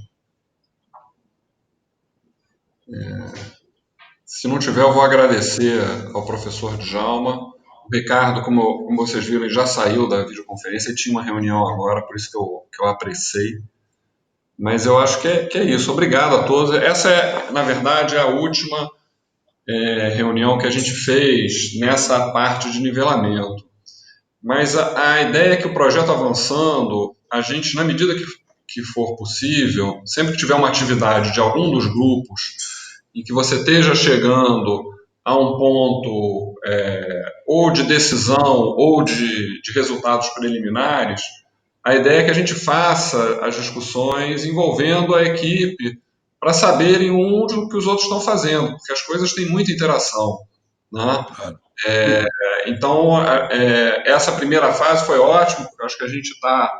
Se não tiver, eu vou agradecer ao professor Djalma. O Ricardo, como vocês viram, ele já saiu da videoconferência, ele tinha uma reunião agora, por isso que eu apressei. Mas eu acho que é isso. Obrigado a todos. Essa é, na verdade, a última reunião que a gente fez nessa parte de nivelamento. Mas a ideia é que o projeto avançando, a gente, na medida que for possível, sempre que tiver uma atividade de algum dos grupos em que você esteja chegando a um ponto ou de decisão ou de resultados preliminares, a ideia é que a gente faça as discussões envolvendo a equipe para saberem o que os outros estão fazendo, porque as coisas têm muita interação. Né? Então, essa primeira fase foi ótima, porque eu acho que a gente está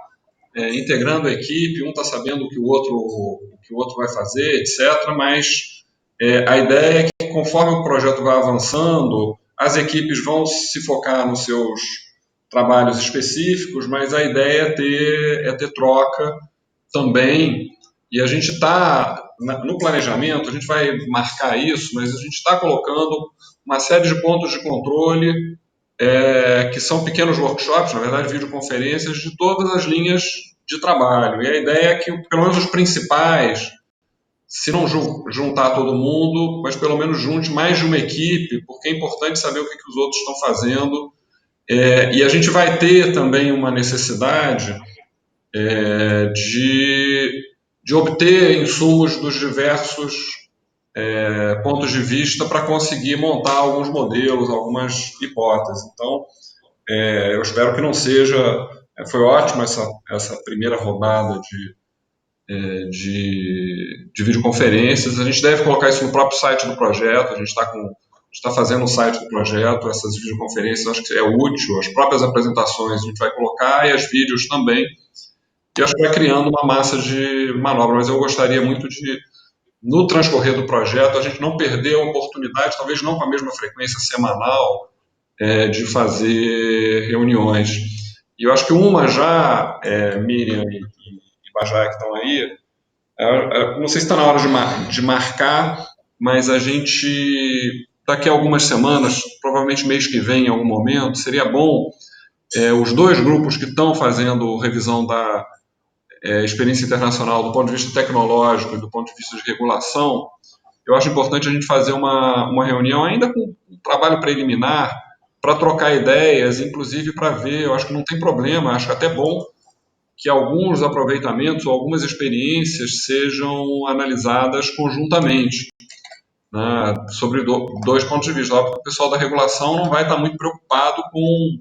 integrando a equipe, um está sabendo o que o outro vai fazer, etc. Mas a ideia é que, conforme o projeto vai avançando, as equipes vão se focar nos seus trabalhos específicos, mas a ideia é ter troca também. E a gente está, no planejamento, a gente vai marcar isso, mas a gente está colocando uma série de pontos de controle que são pequenos workshops, na verdade, videoconferências de todas as linhas de trabalho. E a ideia é que, pelo menos os principais, se não juntar todo mundo, mas pelo menos junte mais de uma equipe, porque é importante saber o que os outros estão fazendo. E a gente vai ter também uma necessidade de obter insumos dos diversos pontos de vista para conseguir montar alguns modelos, algumas hipóteses. Então, eu espero que não seja... Foi ótima essa primeira rodada de videoconferências. A gente deve colocar isso no próprio site do projeto. A gente está com está fazendo o site do projeto, essas videoconferências, acho que é útil, as próprias apresentações a gente vai colocar e as vídeos também, e acho que vai criando uma massa de manobra, mas eu gostaria muito de, no transcorrer do projeto, a gente não perder a oportunidade, talvez não com a mesma frequência semanal, de fazer reuniões. E eu acho que uma já, Miriam e Bajá que estão aí, não sei se está na hora de marcar, mas a gente, daqui a algumas semanas, provavelmente mês que vem, em algum momento, seria bom os dois grupos que estão fazendo revisão da experiência internacional do ponto de vista tecnológico e do ponto de vista de regulação, eu acho importante a gente fazer uma reunião ainda com um trabalho preliminar para trocar ideias, inclusive para ver, eu acho que não tem problema, acho até bom que alguns aproveitamentos ou algumas experiências sejam analisadas conjuntamente, né, sobre dois pontos de vista. O pessoal da regulação não vai estar muito preocupado com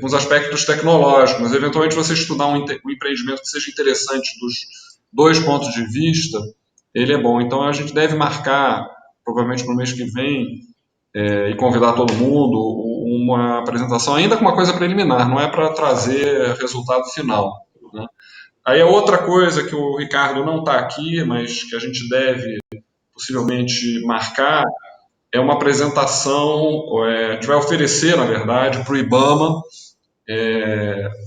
os aspectos tecnológicos, mas eventualmente você estudar um empreendimento que seja interessante dos dois pontos de vista, ele é bom. Então a gente deve marcar, provavelmente no mês que vem, e convidar todo mundo, uma apresentação ainda com uma coisa preliminar, não é para trazer resultado final, né? Aí a outra coisa que o Ricardo não está aqui, mas que a gente deve possivelmente marcar, é uma apresentação, a gente vai oferecer, na verdade, para o IBAMA,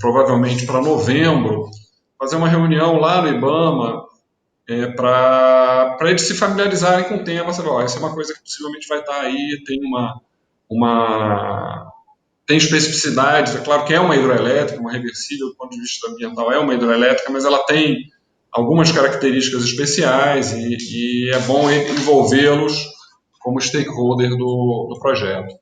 provavelmente para novembro, fazer uma reunião lá no IBAMA, para eles se familiarizarem com o tema, sabe? Essa é uma coisa que possivelmente vai estar aí, tem especificidades, é claro que é uma hidroelétrica, uma reversível do ponto de vista ambiental, é uma hidroelétrica, mas ela tem algumas características especiais e é bom envolvê-los como stakeholder do projeto.